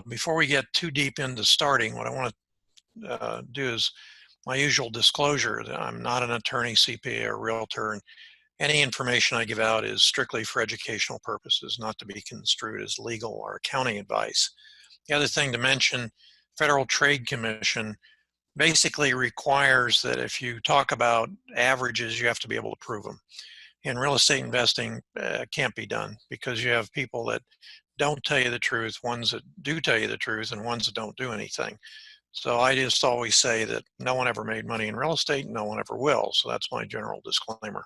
Before we get too deep into starting, what I want to do is my usual disclosure that I'm not an attorney, CPA, or realtor, and any information I give out is strictly for educational purposes, not to be construed as legal or accounting advice. The other thing to mention, Federal Trade Commission basically requires that if you talk about averages, you have to be able to prove them. In real estate investing, can't be done because you have people that don't tell you the truth, ones that do tell you the truth, and ones that don't do anything. So I just always say that no one ever made money in real estate, no one ever will. So that's my general disclaimer.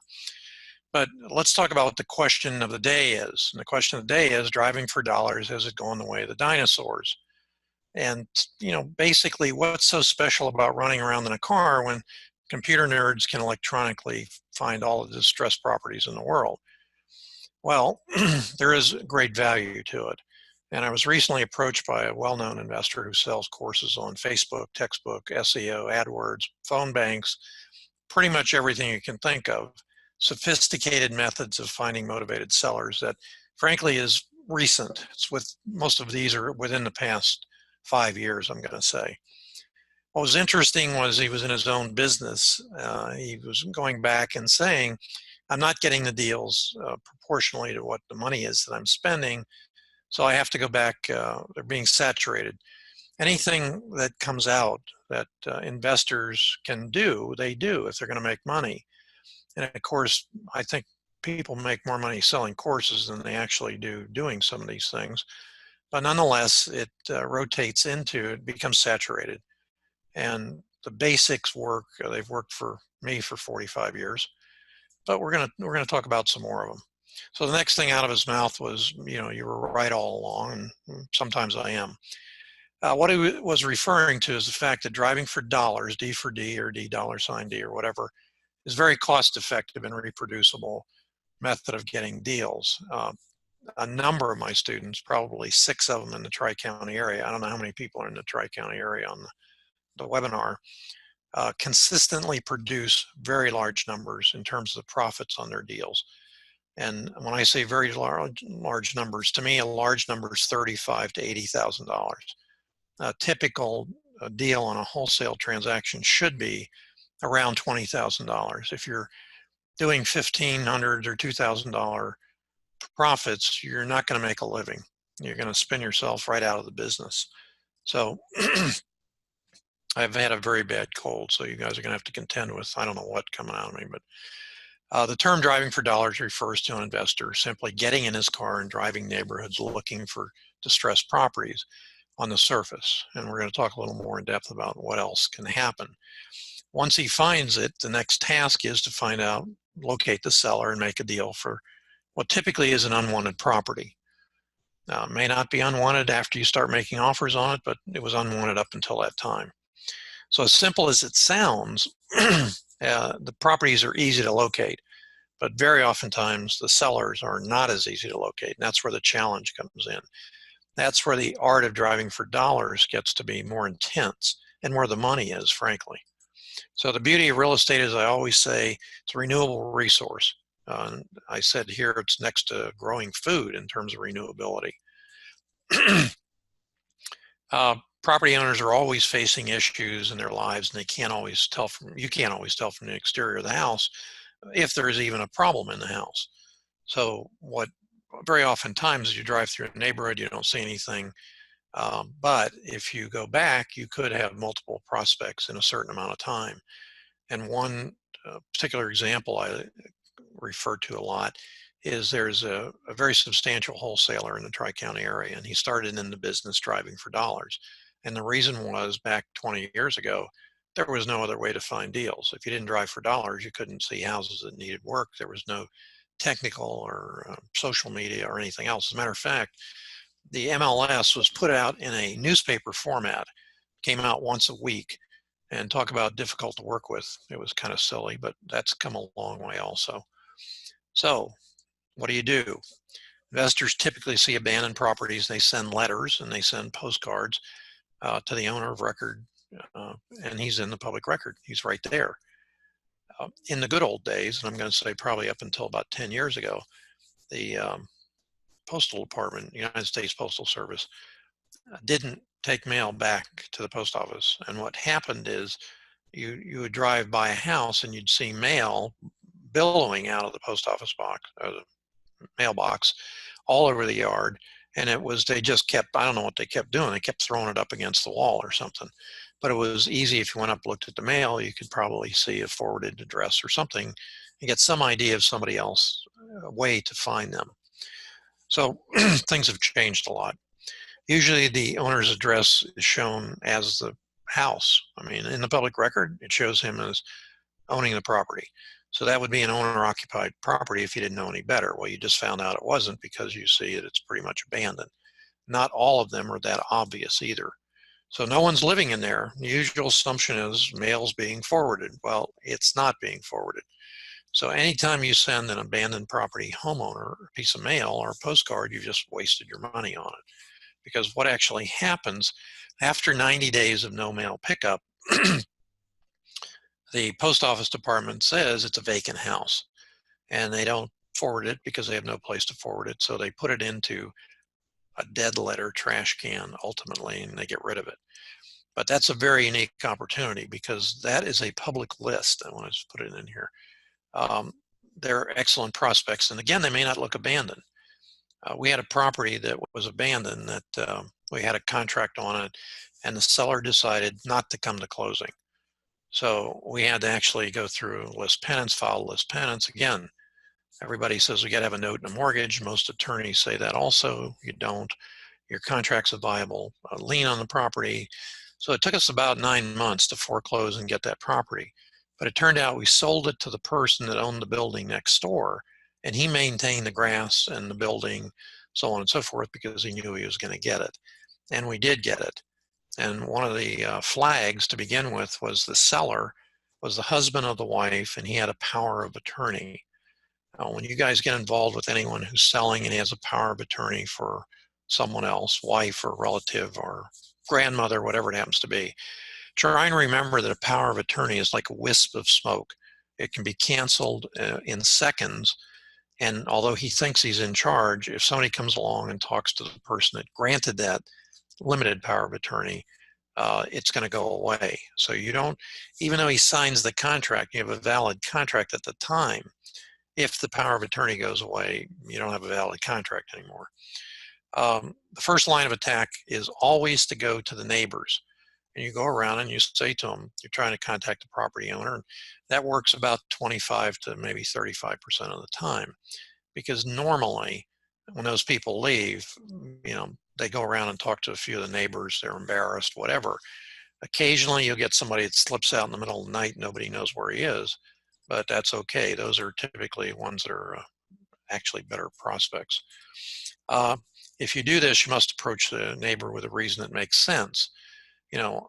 But let's talk about what the question of the day is. And the question of the day is, driving for dollars, has it gone the way of the dinosaurs? And, basically what's so special about running around in a car when computer nerds can electronically find all of the distressed properties in the world? Well, there is great value to it. And I was recently approached by a well-known investor who sells courses on Facebook, textbook, SEO, AdWords, phone banks, pretty much everything you can think of. Sophisticated methods of finding motivated sellers that frankly is recent. It's with most of these are within the past 5 years, I'm going to say. What was interesting was he was in his own business. He was going back and saying, I'm not getting the deals proportionally to what the money is that I'm spending. So I have to go back, they're being saturated. Anything that comes out that investors can do, they do if they're going to make money. And of course, I think people make more money selling courses than they actually do doing some of these things. But nonetheless, it rotates into, it becomes saturated. And the basics work, they've worked for me for 45 years. But we're gonna talk about some more of them. So the next thing out of his mouth was, you were right all along, and sometimes I am. What he was referring to is the fact that driving for dollars, D for D or D $D or whatever, is very cost effective and reproducible method of getting deals. A number of my students, probably 6 of them in the Tri-County area, I don't know how many people are in the Tri-County area on the webinar, consistently produce very large numbers in terms of the profits on their deals. And when I say very large numbers, to me a large number is $35,000 to $80,000. A typical deal on a wholesale transaction should be around $20,000. If you're doing $1,500 or $2,000 profits, you're not going to make a living. You're going to spin yourself right out of the business. So I've had a very bad cold, so you guys are going to have to contend with, I don't know what coming out of me, but the term driving for dollars refers to an investor simply getting in his car and driving neighborhoods looking for distressed properties on the surface. And we're going to talk a little more in depth about what else can happen. Once he finds it, the next task is to find out, locate the seller and make a deal for what typically is an unwanted property. May not be unwanted after you start making offers on it, but it was unwanted up until that time. So as simple as it sounds, the properties are easy to locate, but very oftentimes the sellers are not as easy to locate, and that's where the challenge comes in. That's where the art of driving for dollars gets to be more intense and where the money is, frankly. So the beauty of real estate, as I always say, it's a renewable resource. I said here it's next to growing food in terms of renewability. Property owners are always facing issues in their lives, and you can't always tell from the exterior of the house if there is even a problem in the house. So what very often times you drive through a neighborhood, you don't see anything, but if you go back, you could have multiple prospects in a certain amount of time. And one particular example I refer to a lot is there's a very substantial wholesaler in the Tri-County area, and he started in the business driving for dollars. And the reason was, back 20 years ago, there was no other way to find deals. If you didn't drive for dollars, you couldn't see houses that needed work. There was no technical or social media or anything else. As a matter of fact, the MLS was put out in a newspaper format, came out once a week, and talk about difficult to work with. It was kind of silly, but that's come a long way also. So what do? Investors typically see abandoned properties. They send letters and they send postcards to the owner of record, and he's in the public record. He's right there. In the good old days, and I'm going to say probably up until about 10 years ago, the Postal Department, United States Postal Service, didn't take mail back to the post office. And what happened is you would drive by a house and you'd see mail billowing out of the post office box, or the mailbox, all over the yard. And it was, they just kept, I don't know what they kept doing. They kept throwing it up against the wall or something. But it was easy. If you went up and looked at the mail, you could probably see a forwarded address or something and get some idea of somebody else, a way to find them. So things have changed a lot. Usually the owner's address is shown as the house. I mean, in the public record, it shows him as owning the property. So that would be an owner-occupied property if you didn't know any better. Well, you just found out it wasn't because you see that it's pretty much abandoned. Not all of them are that obvious either. So no one's living in there. The usual assumption is mail's being forwarded. Well, it's not being forwarded. So anytime you send an abandoned property homeowner a piece of mail or a postcard, you've just wasted your money on it. Because what actually happens after 90 days of no mail pickup, the post office department says it's a vacant house, and they don't forward it because they have no place to forward it. So they put it into a dead letter trash can ultimately, and they get rid of it. But that's a very unique opportunity because that is a public list. I want to just put it in here. They're excellent prospects. And again, they may not look abandoned. We had a property that was abandoned that we had a contract on it, and the seller decided not to come to closing. So we had to actually go through list penance, file list penance. Again, everybody says we got to have a note and a mortgage. Most attorneys say that also. You don't. Your contract's a viable lien on the property. So it took us about 9 months to foreclose and get that property. But it turned out we sold it to the person that owned the building next door, and he maintained the grass and the building, so on and so forth, because he knew he was going to get it. And we did get it. And one of the flags to begin with was the seller was the husband of the wife, and he had a power of attorney. When you guys get involved with anyone who's selling and he has a power of attorney for someone else, wife or relative or grandmother, whatever it happens to be, try and remember that a power of attorney is like a wisp of smoke. It can be canceled in seconds. And although he thinks he's in charge, if somebody comes along and talks to the person that granted that limited power of attorney, it's going to go away. So you don't, even though he signs the contract, you have a valid contract at the time. If the power of attorney goes away, you don't have a valid contract anymore. The first line of attack is always to go to the neighbors. And you go around and you say to them, you're trying to contact the property owner. And that works about 25 to maybe 35% of the time. Because normally, when those people leave, they go around and talk to a few of the neighbors. They're embarrassed, whatever. Occasionally, you'll get somebody that slips out in the middle of the night. Nobody knows where he is, but that's okay. Those are typically ones that are actually better prospects. If you do this, you must approach the neighbor with a reason that makes sense.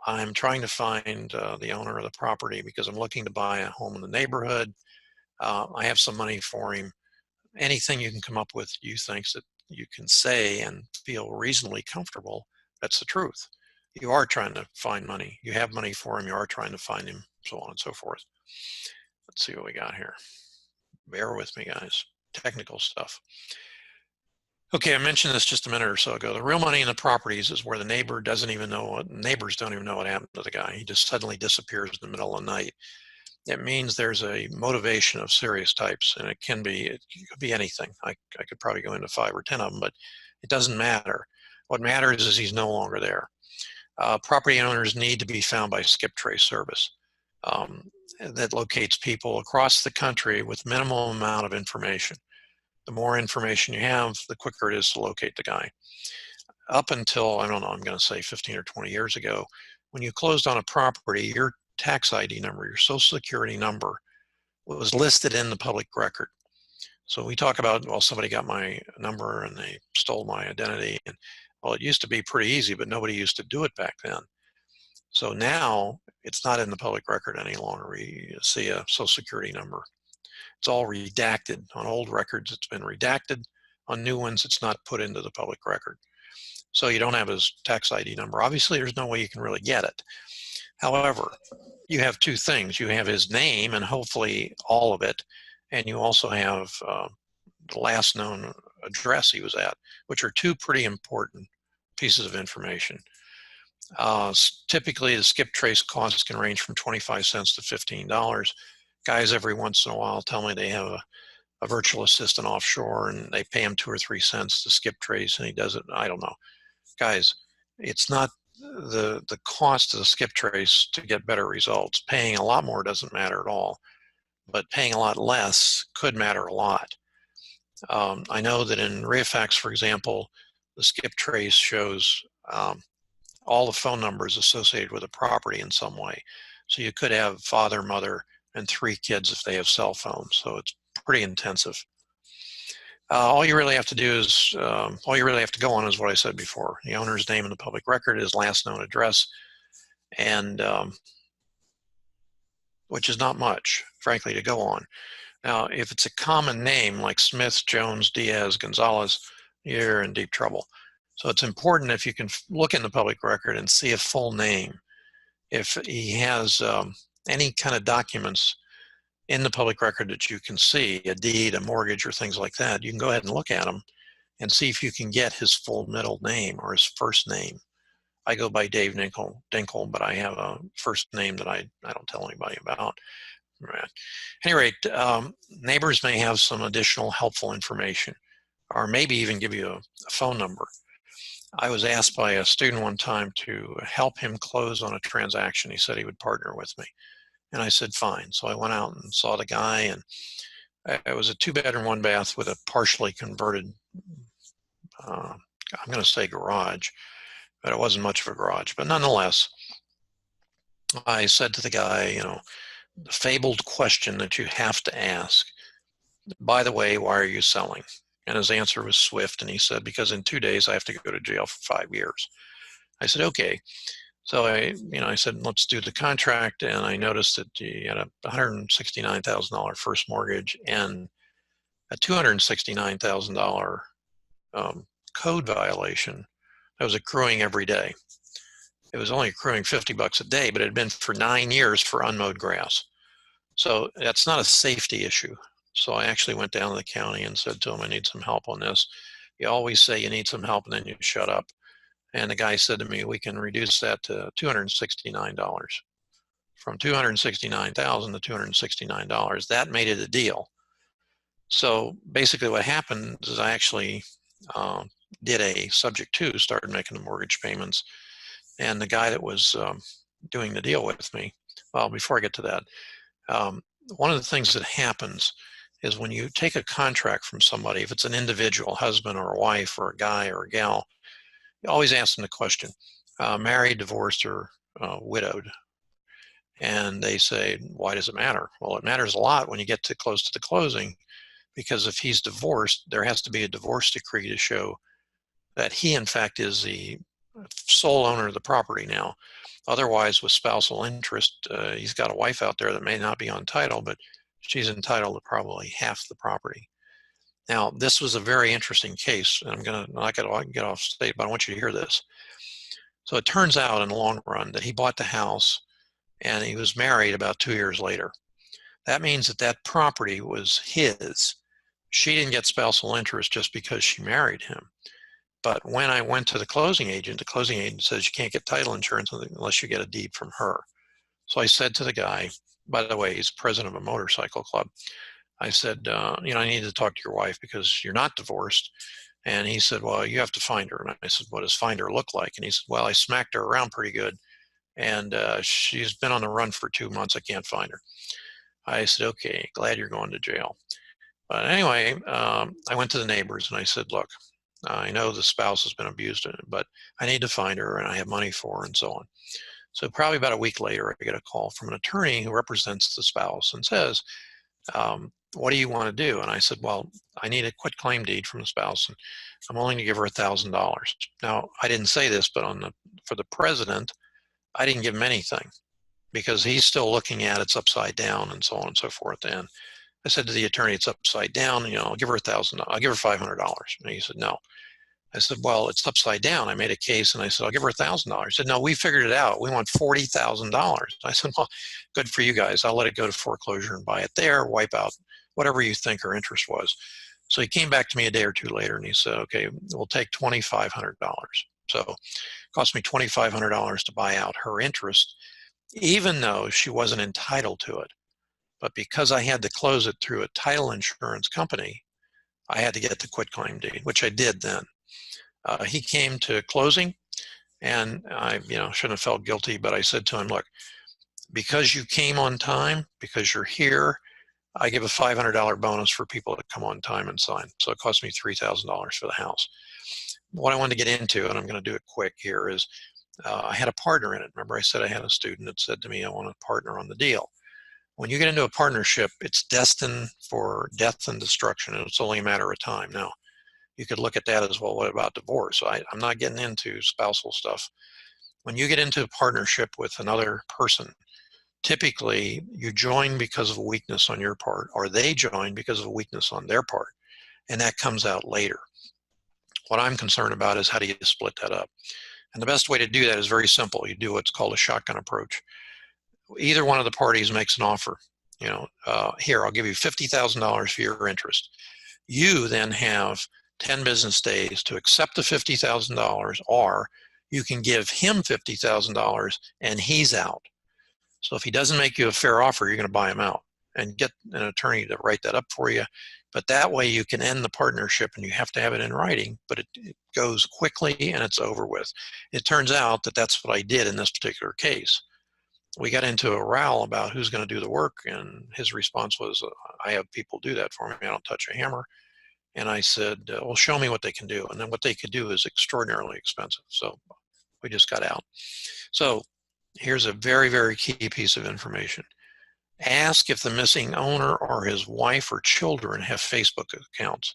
I'm trying to find the owner of the property because I'm looking to buy a home in the neighborhood. I have some money for him. Anything you can come up with you think that you can say and feel reasonably comfortable, that's the truth. You are trying to find money. You have money for him. You are trying to find him, so on and so forth. Let's see what we got here. Bear with me, guys. Technical stuff. Okay, I mentioned this just a minute or so ago. The real money in the properties is where the neighbor doesn't even know what, neighbors don't even know what happened to the guy. He just suddenly disappears in the middle of the night. It means there's a motivation of serious types, and it could be anything. I could probably go into 5 or 10 of them, but it doesn't matter. What matters is he's no longer there. Property owners need to be found by skip trace service that locates people across the country with minimal amount of information. The more information you have, the quicker it is to locate the guy. Up until, I don't know, I'm going to say 15 or 20 years ago, when you closed on a property, your tax ID number, your social security number was listed in the public record. So we talk about, well, somebody got my number and they stole my identity. And well, it used to be pretty easy, but nobody used to do it back then. So now it's not in the public record any longer. You see a social security number. It's all redacted. On old records, it's been redacted. On new ones, it's not put into the public record. So you don't have his tax ID number. Obviously, there's no way you can really get it. However, you have two things. You have his name and hopefully all of it. And you also have the last known address he was at, which are two pretty important pieces of information. Typically, the skip trace costs can range from 25 cents to $15. Guys every once in a while tell me they have a virtual assistant offshore and they pay him 2 or 3 cents to skip trace, and he does it. I don't know. Guys, it's not the cost of the skip trace to get better results. Paying a lot more doesn't matter at all, but paying a lot less could matter a lot. I know that in Refax, for example, the skip trace shows all the phone numbers associated with a property in some way. So you could have father, mother, and 3 kids if they have cell phones. So it's pretty intensive. All you really have to do is, all you really have to go on is what I said before. The owner's name in the public record, his last known address, and which is not much, frankly, to go on. Now, if it's a common name like Smith, Jones, Diaz, Gonzalez, you're in deep trouble. So it's important if you can look in the public record and see a full name. If he has any kind of documents in the public record that you can see, a deed, a mortgage, or things like that, you can go ahead and look at them and see if you can get his full middle name or his first name. I go by Dave Dinkel, but I have a first name that I don't tell anybody about. At any rate, neighbors may have some additional helpful information, or maybe even give you a phone number. I was asked by a student one time to help him close on a transaction. He said he would partner with me. And I said, fine. So I went out and saw the guy, and it was a 2-bedroom, 1-bath with a partially converted, I'm going to say garage, but it wasn't much of a garage. But nonetheless, I said to the guy, you know, the fabled question that you have to ask, by the way, why are you selling? And his answer was swift. And he said, because in 2 days I have to go to jail for 5 years. I said, okay. So I said, let's do the contract. And I noticed that he had a $169,000 first mortgage and a $269,000 code violation that was accruing every day. It was only accruing $50 a day, but it had been for 9 years for unmowed grass. So that's not a safety issue. So I actually went down to the county and said to him, I need some help on this. You always say you need some help and then you shut up. And the guy said to me, we can reduce that to $269. From $269,000 to $269. That made it a deal. So basically what happened is I actually did a subject to, started making the mortgage payments. And the guy that was doing the deal with me, well, before I get to that, one of the things that happens is when you take a contract from somebody, if it's an individual, husband or a wife or a guy or a gal, you always ask them the question, married, divorced, or widowed. And they say, why does it matter? Well, it matters a lot when you get too close to the closing, because if he's divorced, there has to be a divorce decree to show that he, in fact, is the sole owner of the property now. Otherwise, with spousal interest, he's got a wife out there that may not be on title, but she's entitled to probably half the property. Now, this was a very interesting case, and I'm not going to get off state, but I want you to hear this. So it turns out in the long run that he bought the house and he was married about 2 years later. That means that that property was his. She didn't get spousal interest just because she married him. But when I went to the closing agent says you can't get title insurance unless you get a deed from her. So I said to the guy, by the way, he's president of a motorcycle club. I said, I need to talk to your wife because you're not divorced. And he said, well, you have to find her. And I said, what does find her look like? And he said, well, I smacked her around pretty good. And she's been on the run for 2 months. I can't find her. I said, okay, glad you're going to jail. But anyway, I went to the neighbors and I said, look, I know the spouse has been abused, but I need to find her and I have money for her and so on. So probably about a week later, I get a call from an attorney who represents the spouse and says, what do you want to do? And I said, well, I need a quitclaim deed from the spouse and I'm willing to give her $1,000. Now, I didn't say this, but for the president, I didn't give him anything because he's still looking at it's upside down and so on and so forth. And I said to the attorney, it's upside down, I'll give her $1,000, I'll give her $500. And he said, no. I said, well, it's upside down. I made a case and I said, I'll give her $1,000. He said, no, we figured it out. We want $40,000. I said, well, good for you guys. I'll let it go to foreclosure and buy it there, wipe out whatever you think her interest was. So he came back to me a day or two later and he said, okay, we'll take $2,500. So it cost me $2,500 to buy out her interest, even though she wasn't entitled to it. But because I had to close it through a title insurance company, I had to get the quitclaim deed, which I did then. He came to closing, and I, shouldn't have felt guilty, but I said to him, look, because you came on time, because you're here, I give a $500 bonus for people that come on time and sign. So it cost me $3,000 for the house. What I wanted to get into, and I'm going to do it quick here, is I had a partner in it. Remember I said I had a student that said to me, I want a partner on the deal. When you get into a partnership, it's destined for death and destruction, and it's only a matter of time. Now, you could look at that as, well, what about divorce? I'm not getting into spousal stuff. When you get into a partnership with another person, typically you join because of a weakness on your part, or they join because of a weakness on their part, and that comes out later. What I'm concerned about is, how do you split that up? And the best way to do that is very simple. You do what's called a shotgun approach. Either one of the parties makes an offer. Here, I'll give you $50,000 for your interest. You then have 10 business days to accept the $50,000, or you can give him $50,000 and he's out. So if he doesn't make you a fair offer, you're going to buy him out and get an attorney to write that up for you. But that way you can end the partnership, and you have to have it in writing, but it goes quickly and it's over with. It turns out that that's what I did in this particular case. We got into a row about who's going to do the work, and his response was, I have people do that for me. I don't touch a hammer. And I said, well, show me what they can do. And then what they could do is extraordinarily expensive. So we just got out. So here's a very, very key piece of information. Ask if the missing owner or his wife or children have Facebook accounts.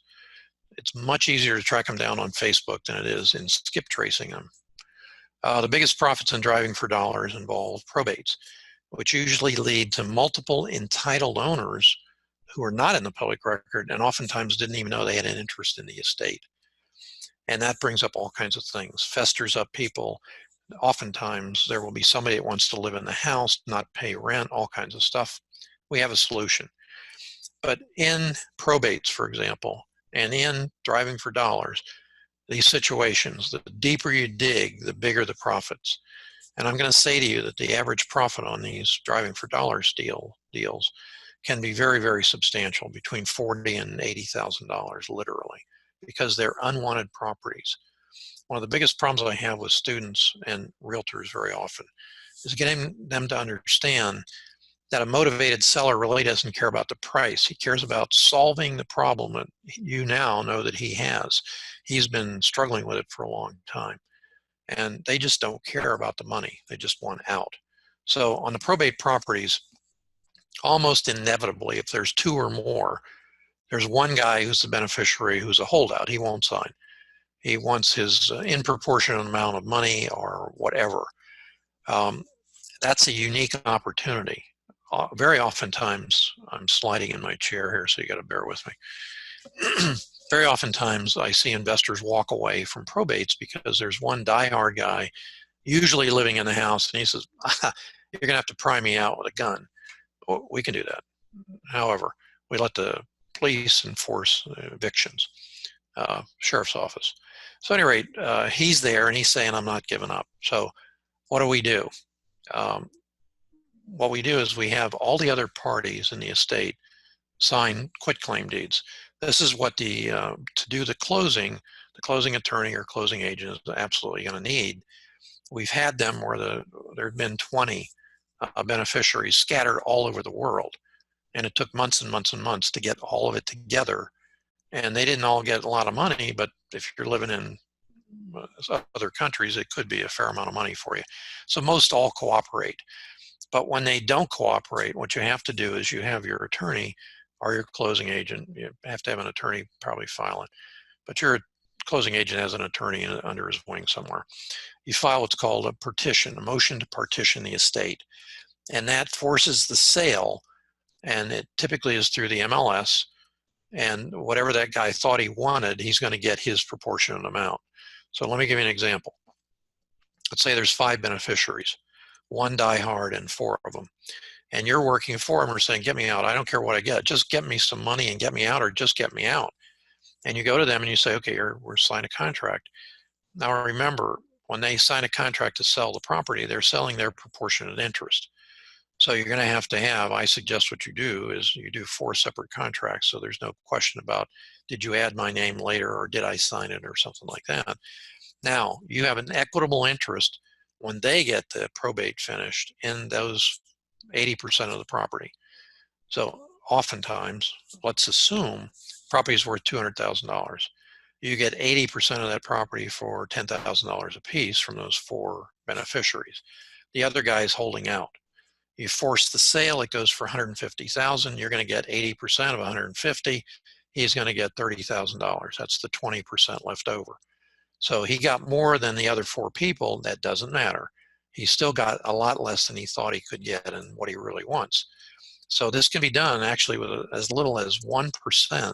It's much easier to track them down on Facebook than it is in skip tracing them. The biggest profits in driving for dollars involve probates, which usually lead to multiple entitled owners who are not in the public record and oftentimes didn't even know they had an interest in the estate. And that brings up all kinds of things, festers up people. Oftentimes there will be somebody that wants to live in the house, not pay rent, all kinds of stuff. We have a solution. But in probates, for example, and in driving for dollars, these situations, the deeper you dig, the bigger the profits. And I'm going to say to you that the average profit on these driving for dollars deals can be very, very substantial, between $40,000 and $80,000 literally, because they're unwanted properties. One of the biggest problems I have with students and realtors very often is getting them to understand that a motivated seller really doesn't care about the price. He cares about solving the problem that you now know that he has. He's been struggling with it for a long time. And they just don't care about the money. They just want out. So on the probate properties, almost inevitably, if there's two or more, there's one guy who's the beneficiary who's a holdout. He won't sign. He wants his in proportionate amount of money or whatever. That's a unique opportunity. Very oftentimes, I'm sliding in my chair here, so you got to bear with me. Very oftentimes, I see investors walk away from probates because there's one diehard guy, usually living in the house, and he says, you're going to have to pry me out with a gun. Well, we can do that. However, we let the police enforce evictions, sheriff's office. So at any rate, he's there and he's saying, I'm not giving up. So what do? What we do is we have all the other parties in the estate sign quitclaim deeds. This is what to do the closing attorney or closing agent is absolutely going to need. We've had them where there have been 20 beneficiaries scattered all over the world. And it took months and months and months to get all of it together. And they didn't all get a lot of money, but if you're living in other countries, it could be a fair amount of money for you. So most all cooperate. But when they don't cooperate, what you have to do is you have your attorney or your closing agent. You have to have an attorney probably file it. But your closing agent has an attorney under his wing somewhere. You file what's called a partition, a motion to partition the estate. And that forces the sale, and it typically is through the MLS. And whatever that guy thought he wanted, he's going to get his proportionate amount. So let me give you an example. Let's say there's 5 beneficiaries, 1 diehard and 4 of them. And you're working for them or saying, get me out. I don't care what I get. Just get me some money and get me out, or just get me out. And you go to them and you say, okay, we're signing a contract. Now remember, when they sign a contract to sell the property, they're selling their proportionate interest. So you're going to have, I suggest what you do is you do 4 separate contracts. So there's no question about, did you add my name later or did I sign it or something like that. Now you have an equitable interest when they get the probate finished in those 80% of the property. So oftentimes, let's assume property is worth $200,000. You get 80% of that property for $10,000 a piece from those 4 beneficiaries. The other guy is holding out. You force the sale, it goes for $150,000. You're going to get 80% of 150. He's going to get $30,000. That's the 20% left over. So he got more than the other 4 people. That doesn't matter. He still got a lot less than he thought he could get and what he really wants. So this can be done actually with as little as 1%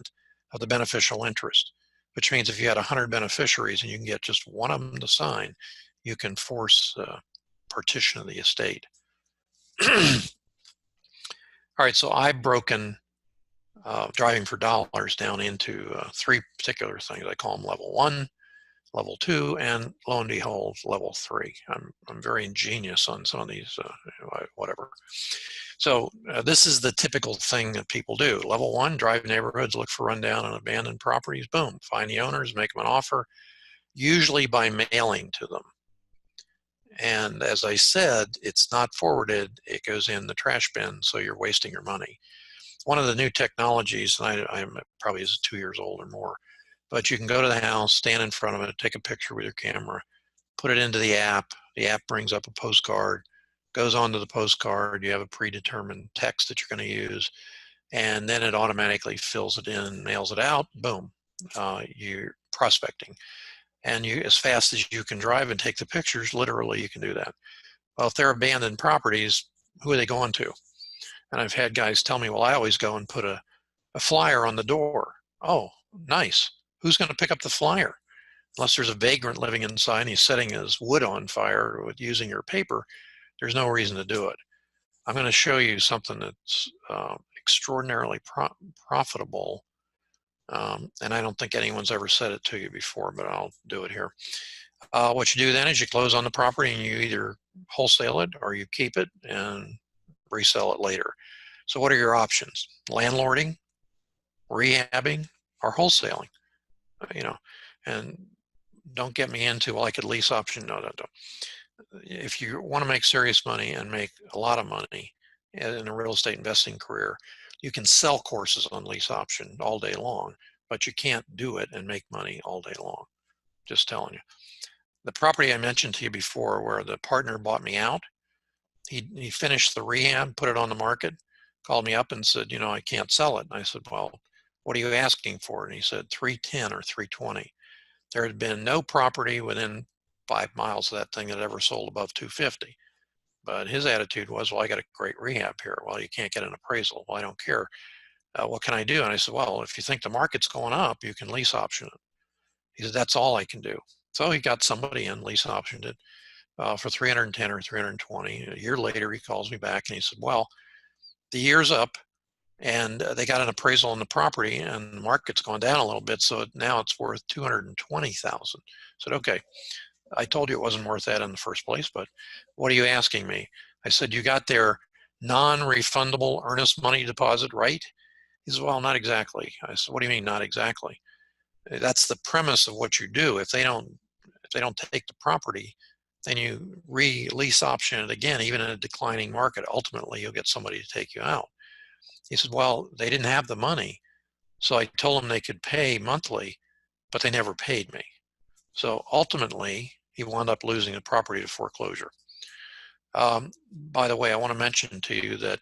of the beneficial interest, which means if you had 100 beneficiaries and you can get just one of them to sign, you can force partition of the estate. All right, so I've broken driving for dollars down into 3 particular things. I call them level 1, level 2, and lo and behold, level 3. I'm very ingenious on some of these, whatever. So this is the typical thing that people do. Level 1, drive neighborhoods, look for rundown and abandoned properties. Boom, find the owners, make them an offer, usually by mailing to them. And as I said, it's not forwarded, it goes in the trash bin, so you're wasting your money. One of the new technologies, and I'm probably is 2 years old or more, but you can go to the house, stand in front of it, take a picture with your camera, put it into the app brings up a postcard, goes onto the postcard, you have a predetermined text that you're going to use, and then it automatically fills it in, mails it out, boom, you're prospecting. And you, as fast as you can drive and take the pictures, literally you can do that. Well, if they're abandoned properties, who are they going to? And I've had guys tell me, well, I always go and put a flyer on the door. Oh, nice. Who's going to pick up the flyer? Unless there's a vagrant living inside and he's setting his wood on fire with using your paper, there's no reason to do it. I'm going to show you something that's extraordinarily profitable. And I don't think anyone's ever said it to you before, but I'll do it here. What you do then is you close on the property and you either wholesale it or you keep it and resell it later. So what are your options? Landlording, rehabbing, or wholesaling? You know, and don't get me into, well, I could lease option. No. If you want to make serious money and make a lot of money in a real estate investing career, you can sell courses on lease option all day long, but you can't do it and make money all day long. Just telling you. The property I mentioned to you before where the partner bought me out, he finished the rehab, put it on the market, called me up and said, you know, I can't sell it. And I said, well, what are you asking for? And he said, 310 or 320. There had been no property within 5 miles of that thing that ever sold above 250. But his attitude was, well, I got a great rehab here. Well, you can't get an appraisal. Well, I don't care. What can I do? And I said, well, if you think the market's going up, you can lease option it. He said, that's all I can do. So he got somebody in, lease optioned it for 310 or 320. A year later, he calls me back and he said, well, the year's up and they got an appraisal on the property and the market's gone down a little bit. So now it's worth 220,000. I said, okay, I told you it wasn't worth that in the first place, but what are you asking me? I said, you got their non-refundable earnest money deposit right? He said, well, not exactly. I said, what do you mean not exactly? That's the premise of what you do. If they don't take the property, then you release option it again, even in a declining market. Ultimately, you'll get somebody to take you out. He said, well, they didn't have the money. So I told them they could pay monthly, but they never paid me. So ultimately, he wound up losing the property to foreclosure. By the way, I want to mention to you that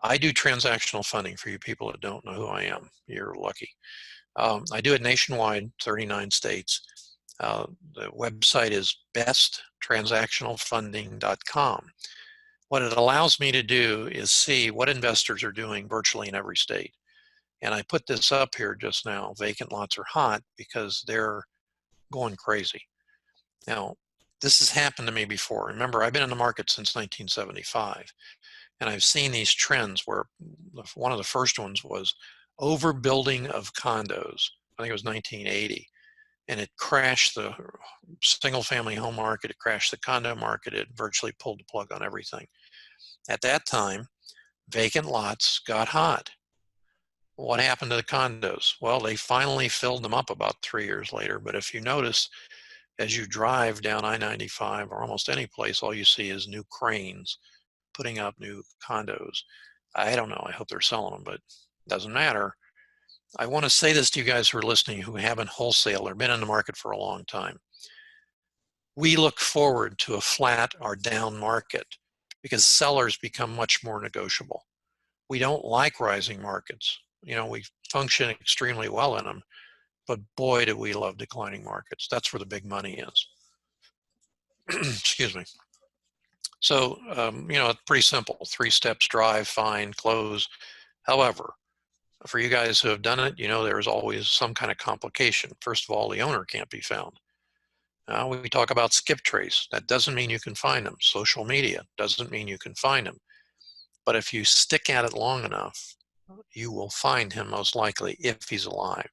I do transactional funding for you people that don't know who I am. You're lucky. I do it nationwide, 39 states. The website is besttransactionalfunding.com. What it allows me to do is see what investors are doing virtually in every state. And I put this up here just now, vacant lots are hot, because they're going crazy. Now, this has happened to me before. Remember, I've been in the market since 1975, and I've seen these trends where one of the first ones was overbuilding of condos. I think it was 1980. and it crashed the single-family home market, it crashed the condo market, it virtually pulled the plug on everything. At that time, vacant lots got hot. What happened to the condos? Well, they finally filled them up about 3 years later, but if you notice, as you drive down I-95 or almost any place, all you see is new cranes putting up new condos. I don't know, I hope they're selling them, but it doesn't matter. I want to say this to you guys who are listening who haven't wholesaled or been in the market for a long time. We look forward to a flat or down market because sellers become much more negotiable. We don't like rising markets. You know, we function extremely well in them, but boy, do we love declining markets. That's where the big money is. Excuse me. So, you know, it's pretty simple. 3 steps: drive, find, close. However, for you guys who have done it, you know there's always some kind of complication. First of all, the owner can't be found. We talk about skip trace. That doesn't mean you can find them. Social media doesn't mean you can find them. But if you stick at it long enough, you will find him most likely if he's alive.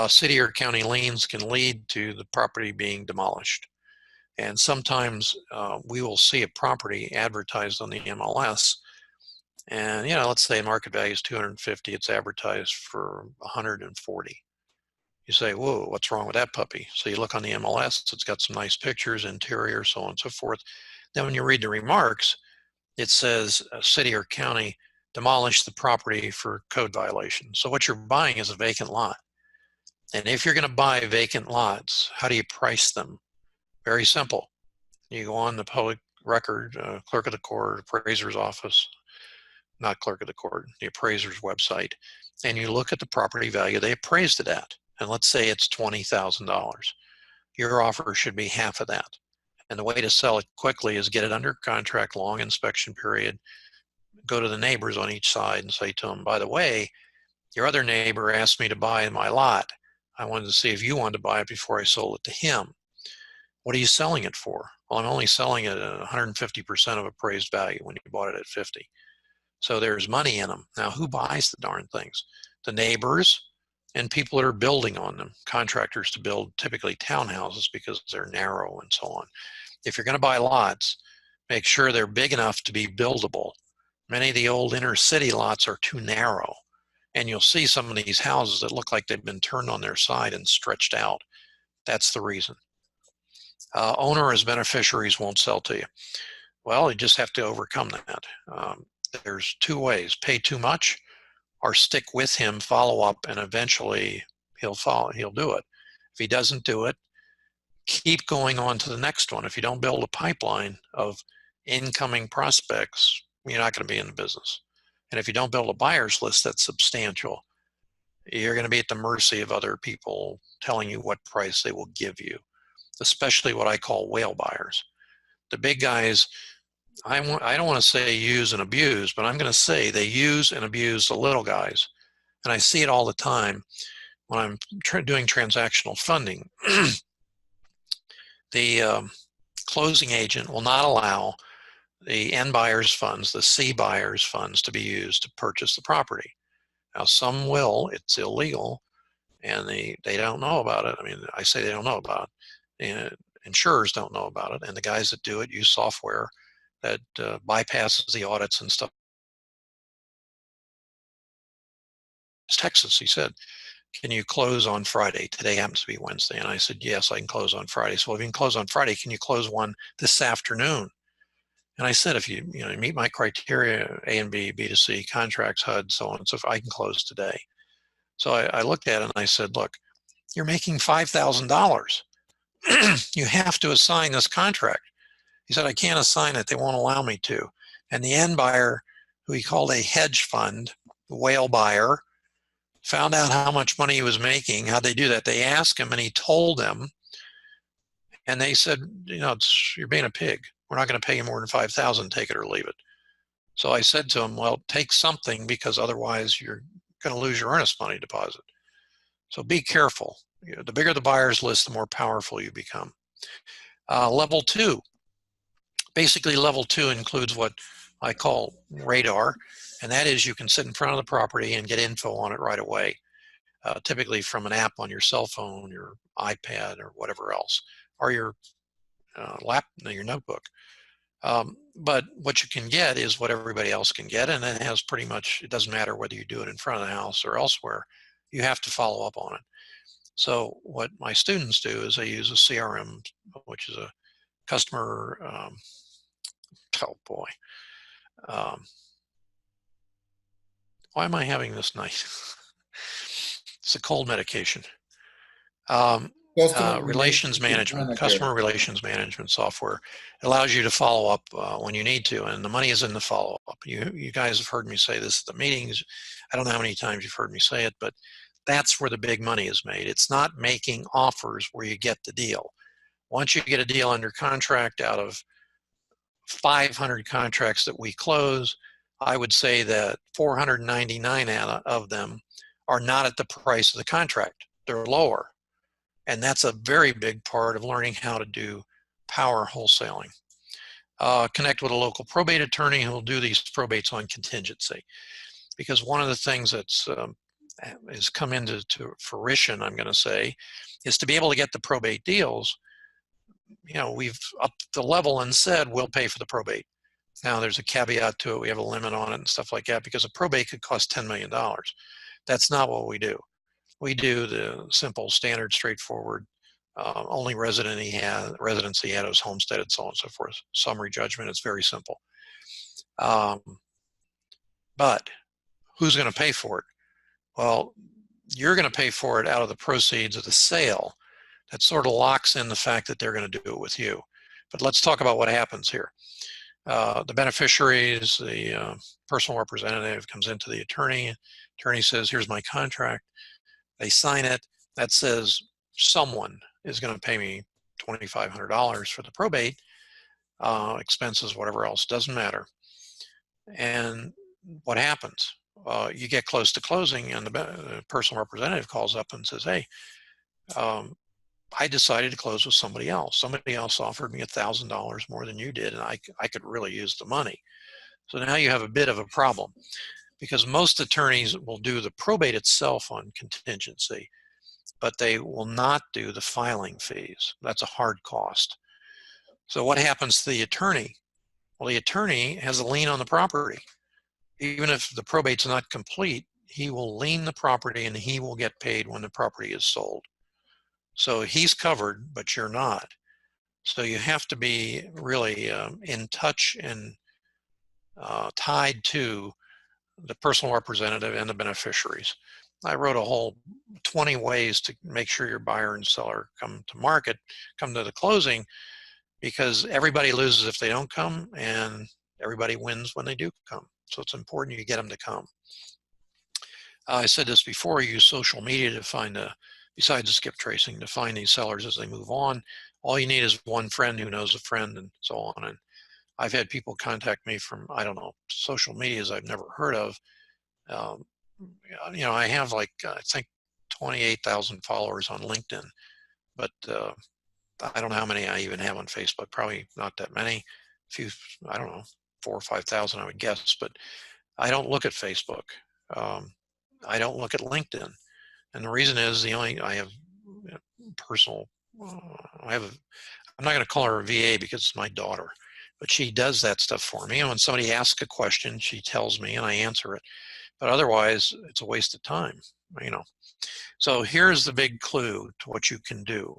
City or county liens can lead to the property being demolished. And sometimes we will see a property advertised on the MLS, and you know, let's say market value is 250, it's advertised for 140. You say, whoa, what's wrong with that puppy? So you look on the MLS, it's got some nice pictures, interior, so on and so forth. Then when you read the remarks, it says city or county demolished the property for code violation. So what you're buying is a vacant lot. And if you're going to buy vacant lots, how do you price them? Very simple. You go on the public record, clerk of the court, appraiser's office, not clerk of the court, the appraiser's website, and you look at the property value they appraised it at. And let's say it's $20,000. Your offer should be half of that. And the way to sell it quickly is get it under contract, long inspection period, go to the neighbors on each side and say to them, by the way, your other neighbor asked me to buy my lot. I wanted to see if you wanted to buy it before I sold it to him. What are you selling it for? Well, I'm only selling it at 150% of appraised value when you bought it at 50. So there's money in them. Now, who buys the darn things? The neighbors and people that are building on them, contractors to build typically townhouses because they're narrow and so on. If you're going to buy lots, make sure they're big enough to be buildable. Many of the old inner city lots are too narrow, and you'll see some of these houses that look like they've been turned on their side and stretched out. That's the reason. Owner as beneficiaries won't sell to you. Well, you just have to overcome that. There's 2 ways: pay too much, or stick with him, follow up, and eventually he'll do it. If he doesn't do it, keep going on to the next one. If you don't build a pipeline of incoming prospects, you're not going to be in the business. And if you don't build a buyer's list that's substantial, you're going to be at the mercy of other people telling you what price they will give you, especially what I call whale buyers. The big guys, I don't want to say use and abuse, but I'm going to say they use and abuse the little guys. And I see it all the time when I'm doing transactional funding. The closing agent will not allow the N buyer's funds, the C buyer's funds, to be used to purchase the property. Now, some will, it's illegal, and they don't know about it. I mean, I say they don't know about it. And insurers don't know about it, and the guys that do it use software that bypasses the audits and stuff. It's Texas, he said, can you close on Friday? Today happens to be Wednesday. And I said, yes, I can close on Friday. So if you can close on Friday, can you close one this afternoon? And I said, if you meet my criteria, A and B, B to C, contracts, HUD, so on, so if I can close today. So I looked at it and I said, look, you're making $5,000. You have to assign this contract. He said, I can't assign it. They won't allow me to. And the end buyer, who he called a hedge fund, whale buyer, found out how much money he was making. How'd they do that? They asked him and he told them. And they said, you're being a pig. We're not going to pay you more than $5,000, take it or leave it. So I said to him, well, take something, because otherwise you're going to lose your earnest money deposit. So be careful. The bigger the buyer's list, the more powerful you become. Level 2. Basically, level 2 includes what I call radar, and that is you can sit in front of the property and get info on it right away. typically from an app on your cell phone, your iPad, or whatever else, or your your notebook. But what you can get is what everybody else can get, and it has pretty much, it doesn't matter whether you do it in front of the house or elsewhere, you have to follow up on it. So what my students do is they use a CRM, which is a customer, oh boy, why am I having this night? It's a cold medication. Relations management, customer relations management software. It allows you to follow up when you need to, and the money is in the follow up. You guys have heard me say this at the meetings. I don't know how many times you've heard me say it, but that's where the big money is made. It's not making offers where you get the deal. Once you get a deal under contract, out of 500 contracts that we close, I would say that 499 of them are not at the price of the contract. They're lower. And that's a very big part of learning how to do power wholesaling. Connect with a local probate attorney who will do these probates on contingency. Because one of the things that's has come into fruition, I'm going to say, is to be able to get the probate deals. You know, we've upped the level and said we'll pay for the probate. Now there's a caveat to it. We have a limit on it and stuff like that, because a probate could cost $10 million. That's not what we do. We do the simple, standard, straightforward, only residency he had was homesteaded, so on and so forth. Summary judgment, it's very simple. But who's going to pay for it? Well, you're going to pay for it out of the proceeds of the sale. That sort of locks in the fact that they're going to do it with you. But let's talk about what happens here. The beneficiaries, the personal representative comes into the attorney. Attorney says, here's my contract. They sign it. That says someone is going to pay me $2,500 for the probate, expenses, whatever else, doesn't matter. And what happens? You get close to closing, and the personal representative calls up and says, hey, I decided to close with somebody else. Somebody else offered me $1,000 more than you did, and I could really use the money. So now you have a bit of a problem, because most attorneys will do the probate itself on contingency, but they will not do the filing fees. That's a hard cost. So what happens to the attorney? Well, the attorney has a lien on the property. Even if the probate's not complete, he will lien the property and he will get paid when the property is sold. So he's covered, but you're not. So you have to be really in touch and tied to the personal representative and the beneficiaries. I wrote a whole 20 ways to make sure your buyer and seller come to market, come to the closing, because everybody loses if they don't come and everybody wins when they do come. So it's important you get them to come. I said this before, use social media to find, besides the skip tracing, to find these sellers as they move on. All you need is one friend who knows a friend and so on. And I've had people contact me from, I don't know, social medias I've never heard of. You know, I have like, I think 28,000 followers on LinkedIn, but I don't know how many I even have on Facebook. Probably not that many. A few, I don't know, 4,000 or 5,000, I would guess. But I don't look at Facebook. I don't look at LinkedIn, and the reason is I have personal. I'm not going to call her a VA because it's my daughter, but she does that stuff for me. And when somebody asks a question, she tells me, and I answer it. But otherwise, it's a waste of time, you know. So here's the big clue to what you can do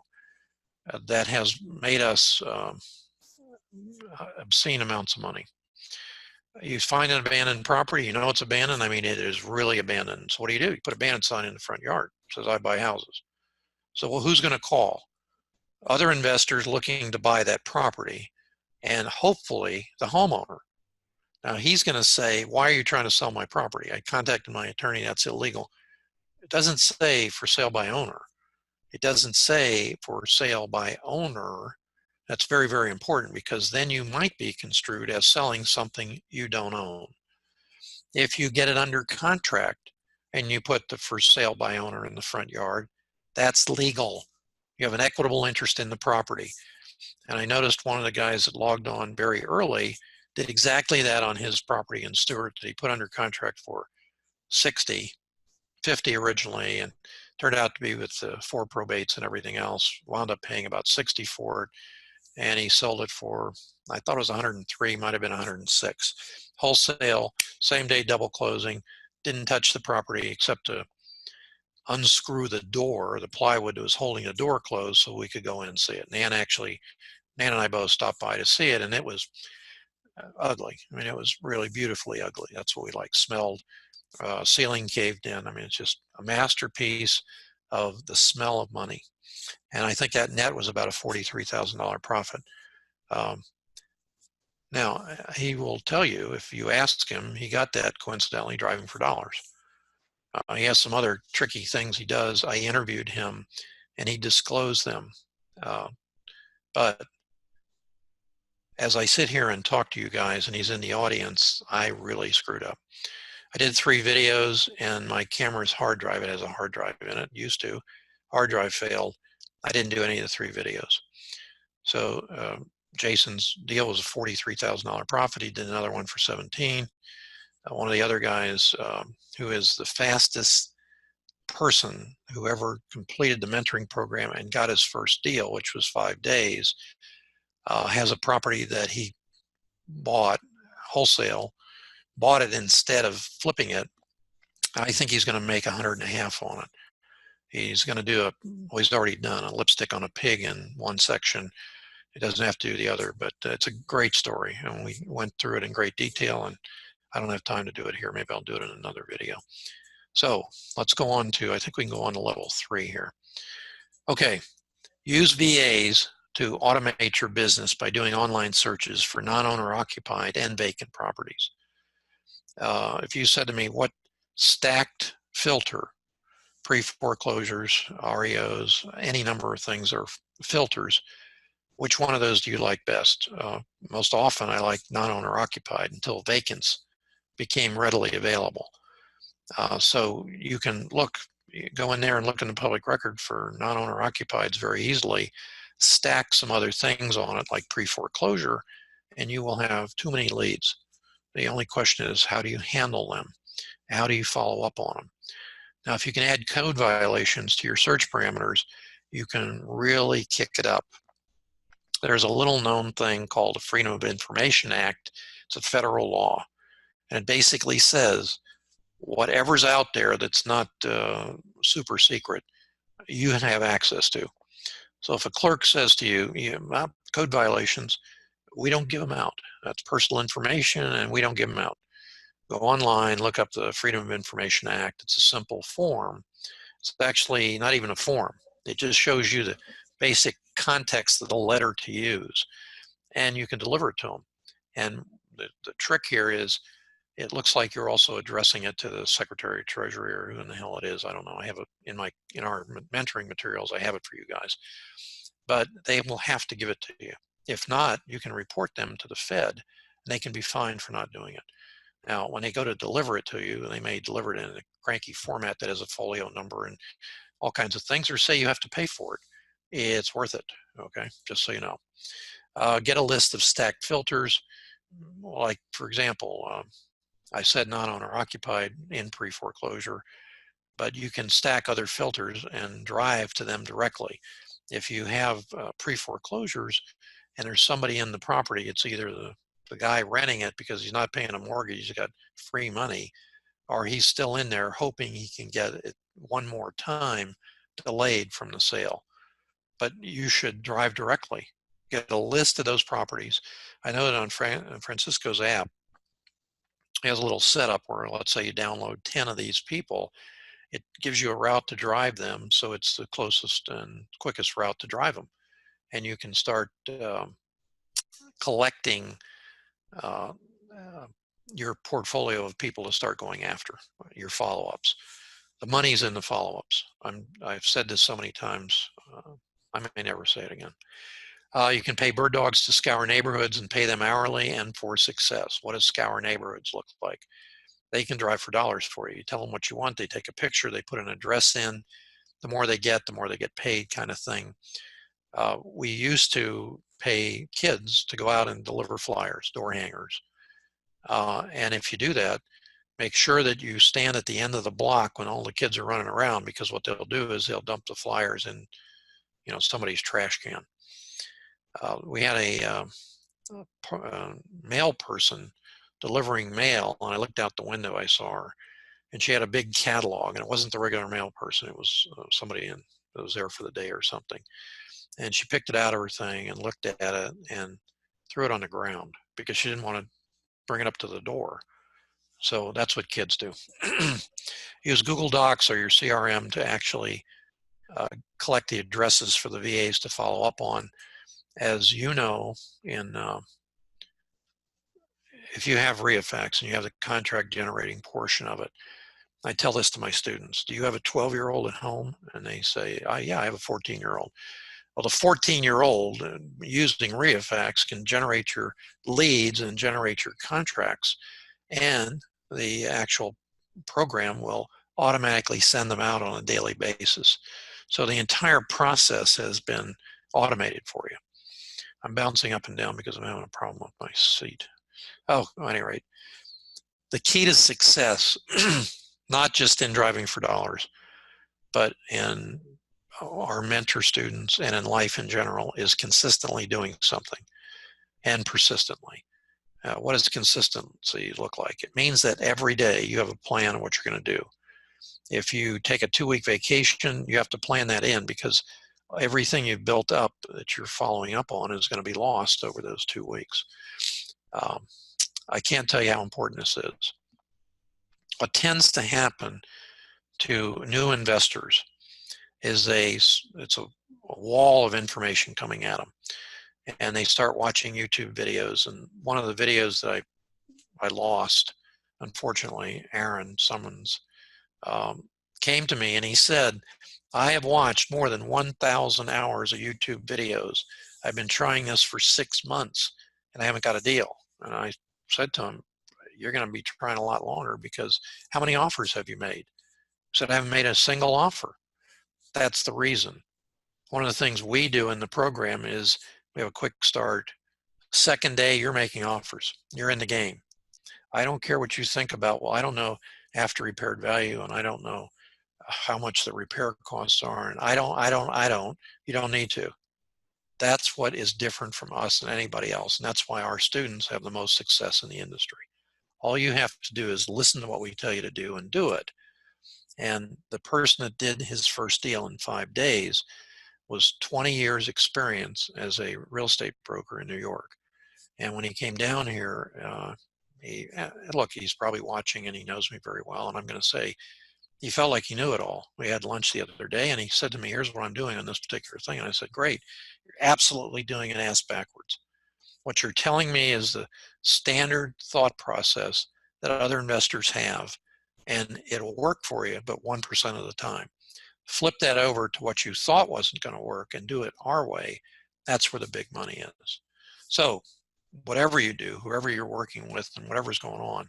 that has made us obscene amounts of money. You find an abandoned property, you know it's abandoned. I mean, it is really abandoned. So what do? You put a abandoned sign in the front yard. It says, I buy houses. So, well, who's going to call? Other investors looking to buy that property, and hopefully the homeowner. Now he's going to say, why are you trying to sell my property? I contacted my attorney, that's illegal. It doesn't say for sale by owner. It doesn't say for sale by owner. That's very, very important, because then you might be construed as selling something you don't own. If you get it under contract and you put the for sale by owner in the front yard, that's legal. You have an equitable interest in the property. And I noticed one of the guys that logged on very early did exactly that on his property in Stewart that he put under contract for 60. 50 originally, and turned out to be with 4 probates and everything else. Wound up paying about 60 for it, and he sold it for, I thought it was 103, might have been 106. Wholesale, same day double closing. Didn't touch the property except to unscrew the door, the plywood that was holding the door closed, so we could go in and see it. Nan and I both stopped by to see it, and it was ugly. I mean, it was really beautifully ugly. That's what we like. Smelled, ceiling caved in. I mean, it's just a masterpiece of the smell of money. And I think that net was about a $43,000 profit. Um, Now, he will tell you, if you ask him, he got that coincidentally driving for dollars. He has some other tricky things he does. I interviewed him and he disclosed them. But as I sit here and talk to you guys and he's in the audience, I really screwed up. I did 3 videos and my camera's hard drive, it has a hard drive in it, used to. Hard drive failed. I didn't do any of the 3 videos. So Jason's deal was a $43,000 profit. He did another one for 17. One of the other guys who is the fastest person who ever completed the mentoring program and got his first deal, which was 5 days, has a property that he bought wholesale, bought it instead of flipping it. I think he's going to make $100,500 on it. He's going to do well, he's already done a lipstick on a pig in one section. It doesn't have to do the other, but it's a great story. And we went through it in great detail, and I don't have time to do it here. Maybe I'll do it in another video. So let's go on to, I think we can go on to level 3 here. Okay, use VAs to automate your business by doing online searches for non-owner occupied and vacant properties. If you said to me, what stacked filter, pre-foreclosures, REOs, any number of things are filters, which one of those do you like best? Most often I like non-owner occupied until vacants became readily available. So you can go in there and look in the public record for non-owner occupieds very easily, stack some other things on it like pre-foreclosure, and you will have too many leads. The only question is, how do you handle them? How do you follow up on them? Now, if you can add code violations to your search parameters, you can really kick it up. There's a little known thing called the Freedom of Information Act. It's a federal law, and it basically says whatever's out there that's not super secret, you have access to. So if a clerk says to you, code violations, we don't give them out. That's personal information and we don't give them out. Go online, look up the Freedom of Information Act. It's a simple form. It's actually not even a form. It just shows you the basic context of the letter to use, and you can deliver it to them. And the trick here is, it looks like you're also addressing it to the Secretary of Treasury or who in the hell it is. I don't know. I have it in our mentoring materials. I have it for you guys, but they will have to give it to you. If not, you can report them to the Fed, and they can be fined for not doing it. Now, when they go to deliver it to you, they may deliver it in a cranky format that has a folio number and all kinds of things, or say you have to pay for it. It's worth it, okay, just so you know. Get a list of stacked filters. Like, for example, I said non-owner occupied in pre-foreclosure, but you can stack other filters and drive to them directly. If you have pre-foreclosures and there's somebody in the property, it's either the guy renting it because he's not paying a mortgage, he's got free money, or he's still in there hoping he can get it one more time delayed from the sale. But you should drive directly. Get a list of those properties. I know that on Francisco's app, he has a little setup where, let's say you download 10 of these people, it gives you a route to drive them, so it's the closest and quickest route to drive them. And you can start collecting your portfolio of people to start going after, your follow-ups. The money's in the follow-ups. I've said this so many times, I may never say it again. You can pay bird dogs to scour neighborhoods and pay them hourly and for success. What does scour neighborhoods look like? They can drive for dollars for you. You tell them what you want, they take a picture, they put an address in. The more they get paid, kind of thing. We used to pay kids to go out and deliver flyers, door hangers. And if you do that, make sure that you stand at the end of the block when all the kids are running around, because what they'll do is they'll dump the flyers in, somebody's trash can. We had a mail person delivering mail, and I looked out the window, I saw her, and she had a big catalog, and it wasn't the regular mail person, it was somebody that was there for the day or something. And she picked it out of her thing and looked at it and threw it on the ground because she didn't want to bring it up to the door. So that's what kids do. Use Google Docs or your CRM to actually collect the addresses for the VAs to follow up on. As you know, if you have REIFax and you have the contract generating portion of it, I tell this to my students: do you have a 12-year-old at home? And they say, yeah, I have a 14-year-old. Well, the 14-year-old using REIFax can generate your leads and generate your contracts, and the actual program will automatically send them out on a daily basis. So the entire process has been automated for you. I'm bouncing up and down because I'm having a problem with my seat. Oh, at any rate, the key to success, not just in driving for dollars, but in our mentor students and in life in general, is consistently doing something, and persistently. What does consistency look like? It means that every day you have a plan of what you're going to do. If you take a 2-week vacation, you have to plan that in, because everything you've built up that you're following up on is going to be lost over those 2 weeks. I can't tell you how important this is. What tends to happen to new investors is it's a wall of information coming at them, and they start watching YouTube videos. And one of the videos that I lost, unfortunately, Aaron Summons, came to me and he said, I have watched more than 1,000 hours of YouTube videos. I've been trying this for 6 months and I haven't got a deal. And I said to him, you're going to be trying a lot longer, because how many offers have you made? He said, I haven't made a single offer. That's the reason. One of the things we do in the program is we have a quick start. Second day, you're making offers. You're in the game. I don't care what you think about, well, I don't know after repaired value, and I don't know how much the repair costs are, and I don't. You don't need to. That's what is different from us and anybody else, and that's why our students have the most success in the industry. All you have to do is listen to what we tell you to do and do it. And the person that did his first deal in 5 days was 20 years experience as a real estate broker in New York. And when he came down here, look, he's probably watching and he knows me very well. And I'm going to say, he felt like he knew it all. We had lunch the other day and he said to me, here's what I'm doing on this particular thing. And I said, great, you're absolutely doing it ass backwards. What you're telling me is the standard thought process that other investors have, and it'll work for you, but 1% of the time. Flip that over to what you thought wasn't going to work and do it our way. That's where the big money is. So whatever you do, whoever you're working with and whatever's going on,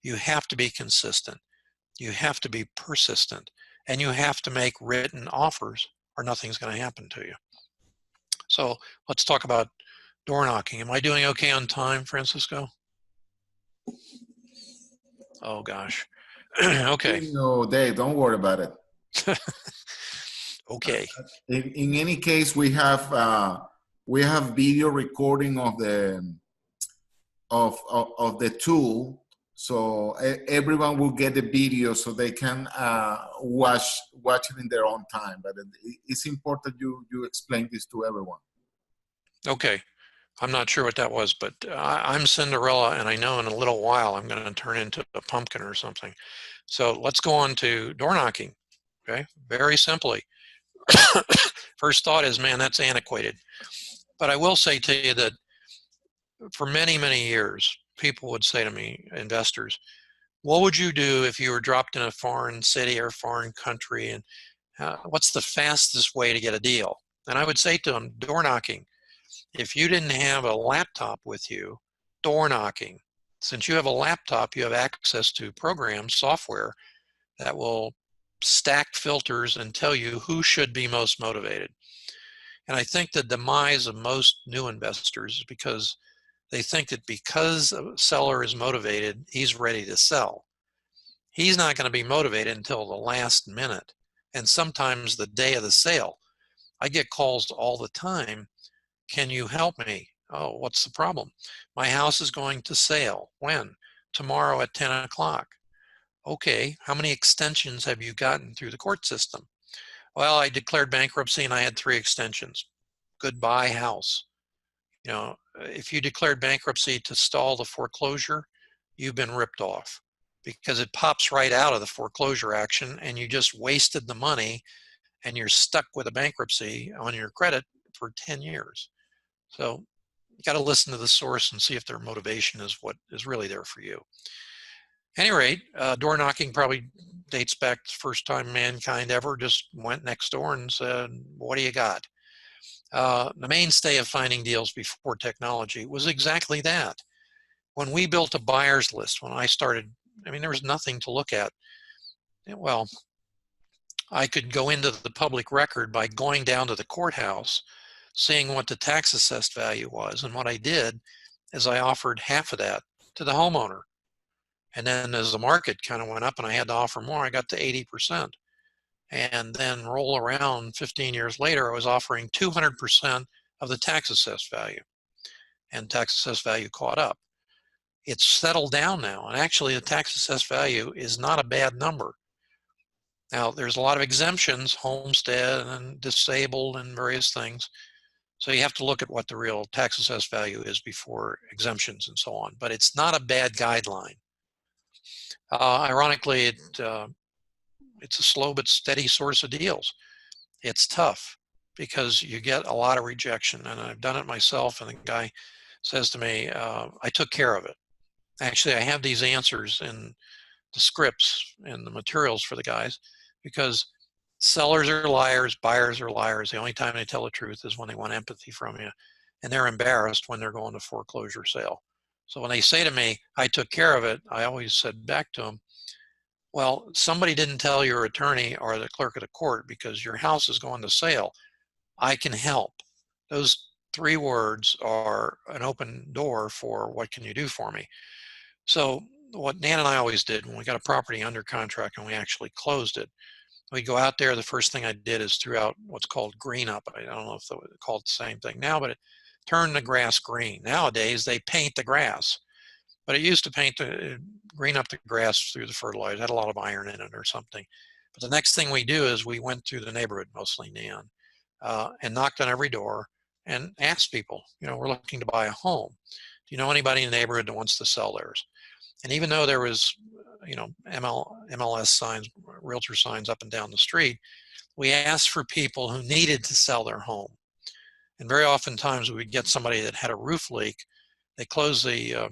you have to be consistent. You have to be persistent, and you have to make written offers or nothing's going to happen to you. So let's talk about door knocking. Am I doing okay on time, Francisco? Oh gosh. Okay. No, Dave, don't worry about it. Okay. In any case, we have video recording of the tool, so everyone will get the video so they can watch it in their own time. But it's important you explain this to everyone. Okay. I'm not sure what that was, but I'm Cinderella, and I know in a little while I'm going to turn into a pumpkin or something. So let's go on to door knocking. Okay, very simply. First thought is, man, that's antiquated. But I will say to you that for many, many years, people would say to me, investors, what would you do if you were dropped in a foreign city or foreign country, and what's the fastest way to get a deal? And I would say to them, door knocking. If you didn't have a laptop with you, door knocking. Since you have a laptop, you have access to programs, software that will stack filters and tell you who should be most motivated. And I think the demise of most new investors is because they think that because a seller is motivated, he's ready to sell. he's not going to be motivated until the last minute, and sometimes the day of the sale. I get calls all the time. Can you help me? Oh, what's the problem? My house is going to sale. When? Tomorrow at 10 o'clock. Okay, how many extensions have you gotten through the court system? Well, I declared bankruptcy and I had 3 extensions. Goodbye, house. You know, if you declared bankruptcy to stall the foreclosure, you've been ripped off because it pops right out of the foreclosure action and you just wasted the money and you're stuck with a bankruptcy on your credit for 10 years. So you got to listen to the source and see if their motivation is what is really there for you. At any rate, door knocking probably dates back to the first time mankind ever just went next door and said, what do you got? The mainstay of finding deals before technology was exactly that. When we built a buyer's list, when I started, I mean, there was nothing to look at. Well, I could go into the public record by going down to the courthouse, seeing what the tax assessed value was. And what I did is I offered half of that to the homeowner. And then as the market kind of went up and I had to offer more, I got to 80%. And then roll around 15 years later, I was offering 200% of the tax assessed value. And tax assessed value caught up. It's settled down now. And actually the tax assessed value is not a bad number. Now there's a lot of exemptions, homestead and disabled and various things. So you have to look at what the real tax assessed value is before exemptions and so on. But it's not a bad guideline. Ironically, it's a slow but steady source of deals. It's tough because you get a lot of rejection, and I've done it myself, and the guy says to me, I took care of it. Actually, I have these answers in the scripts and the materials for the guys because sellers are liars, buyers are liars. The only time they tell the truth is when they want empathy from you, and they're embarrassed when they're going to foreclosure sale. So when they say to me, I took care of it, I always said back to them, well, somebody didn't tell your attorney or the clerk of the court because your house is going to sale. I can help. Those 3 words are an open door for what can you do for me. So what Nan and I always did when we got a property under contract and we actually closed it, we go out there. The first thing I did is threw out what's called green up. I don't know if they call it the same thing now, but it turned the grass green. Nowadays they paint the grass. But it used to paint the green up the grass through the fertilizer. It had a lot of iron in it or something. But the next thing we do is we went through the neighborhood, mostly Nan, and knocked on every door and asked people, you know, we're looking to buy a home. Do you know anybody in the neighborhood that wants to sell theirs? And even though there was, you know, MLS signs, realtor signs up and down the street, we asked for people who needed to sell their home. And very oftentimes we would get somebody that had a roof leak. They closed the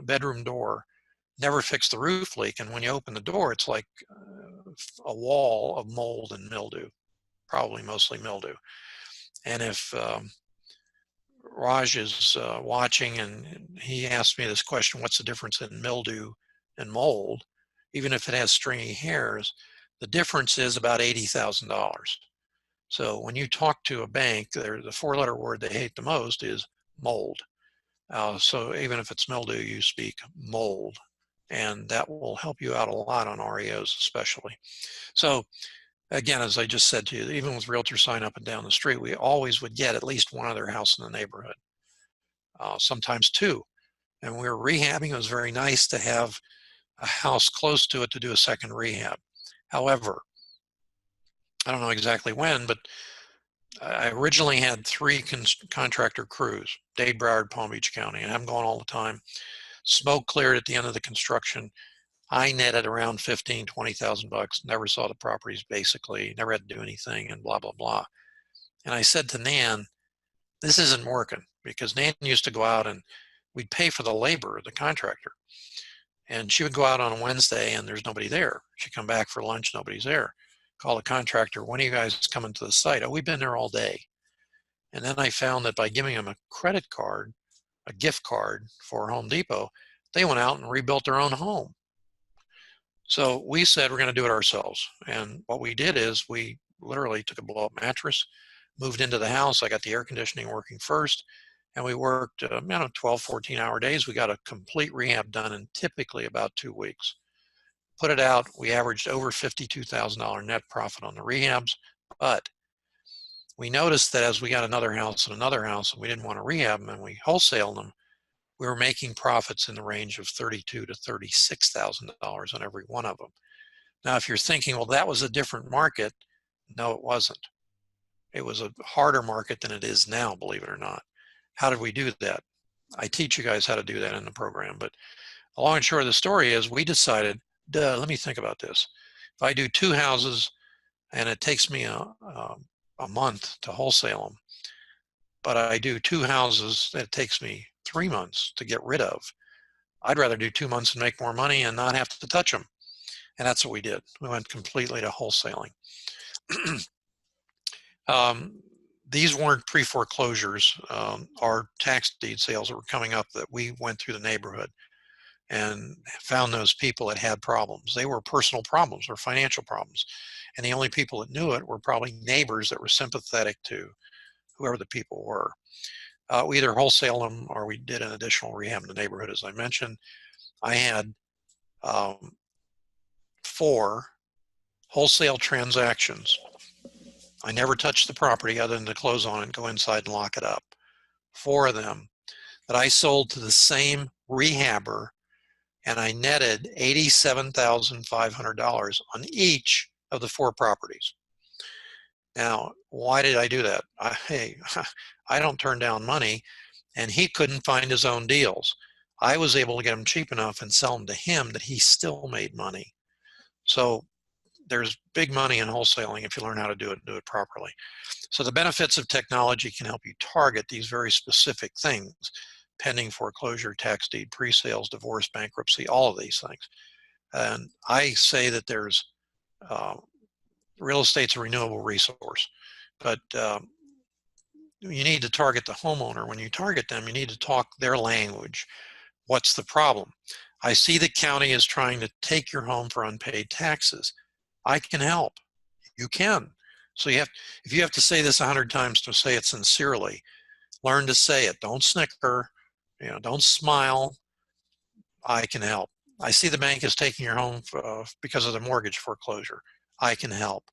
bedroom door, never fixed the roof leak, and when you open the door, it's like a wall of mold and mildew, probably mostly mildew. And if Raj is watching and he asked me this question, what's the difference in mildew and mold? Even if it has stringy hairs, the difference is about $80,000. So when you talk to a bank, the 4-letter word they hate the most is mold. So even if it's mildew, you speak mold, and that will help you out a lot on REOs especially. So again, as I just said to you, even with realtor sign up and down the street, we always would get at least one other house in the neighborhood, sometimes 2. And we were rehabbing. It was very nice to have a house close to it to do a second rehab. However, I don't know exactly when, but I originally had 3 contractor crews, Dade, Broward, Palm Beach County, and I'm going all the time. Smoke cleared at the end of the construction. I netted around $15,000-$20,000, never saw the properties basically, never had to do anything and blah, blah, blah. And I said to Nan, this isn't working, because Nan used to go out and we'd pay for the labor of the contractor. And she would go out on a Wednesday and there's nobody there. She'd come back for lunch, nobody's there. Call the contractor, when are you guys coming to the site? Oh, we've been there all day. And then I found that by giving them a credit card, a gift card for Home Depot, they went out and rebuilt their own home. So we said we're going to do it ourselves. And what we did is we literally took a blow-up mattress, moved into the house. I got the air conditioning working first, and we worked 12, 14-hour days. We got a complete rehab done in typically about 2 weeks. put it out. We averaged over $52,000 net profit on the rehabs, but we noticed that as we got another house and we didn't want to rehab them and we wholesaled them, we were making profits in the range of $32,000 to $36,000 on every one of them. Now, if you're thinking, well, that was a different market, no, it wasn't. It was a harder market than it is now, believe it or not. How did we do that? I teach you guys how to do that in the program, but the long and short of the story is we decided, let me think about this. If I do 2 houses and it takes me a month to wholesale them, but I do 2 houses that it takes me 3 months to get rid of, I'd rather do 2 months and make more money and not have to touch them. And that's what we did. We went completely to wholesaling. These weren't pre-foreclosures. Our tax deed sales that were coming up, that we went through the neighborhood and found those people that had problems. They were personal problems or financial problems. And the only people that knew it were probably neighbors that were sympathetic to whoever the people were. We either wholesale them or we did an additional rehab in the neighborhood, as I mentioned. I had 4 wholesale transactions. I never touched the property other than to close on it, go inside and lock it up. 4 of them that I sold to the same rehabber, and I netted $87,500 on each of the 4 properties. Now, why did I do that? Hey, I don't turn down money, and he couldn't find his own deals. I was able to get them cheap enough and sell them to him that he still made money. So there's big money in wholesaling if you learn how to do it properly. So the benefits of technology can help you target these very specific things: pending foreclosure, tax deed, pre-sales, divorce, bankruptcy, all of these things. And I say that there's real estate's a renewable resource, but you need to target the homeowner. When you target them, you need to talk their language. What's the problem? I see the county is trying to take your home for unpaid taxes. I can help. You can. So if you have to say this 100 times to say it sincerely, learn to say it. Don't snicker. Don't smile. I can help. I see the bank is taking your home because of the mortgage foreclosure. I can help.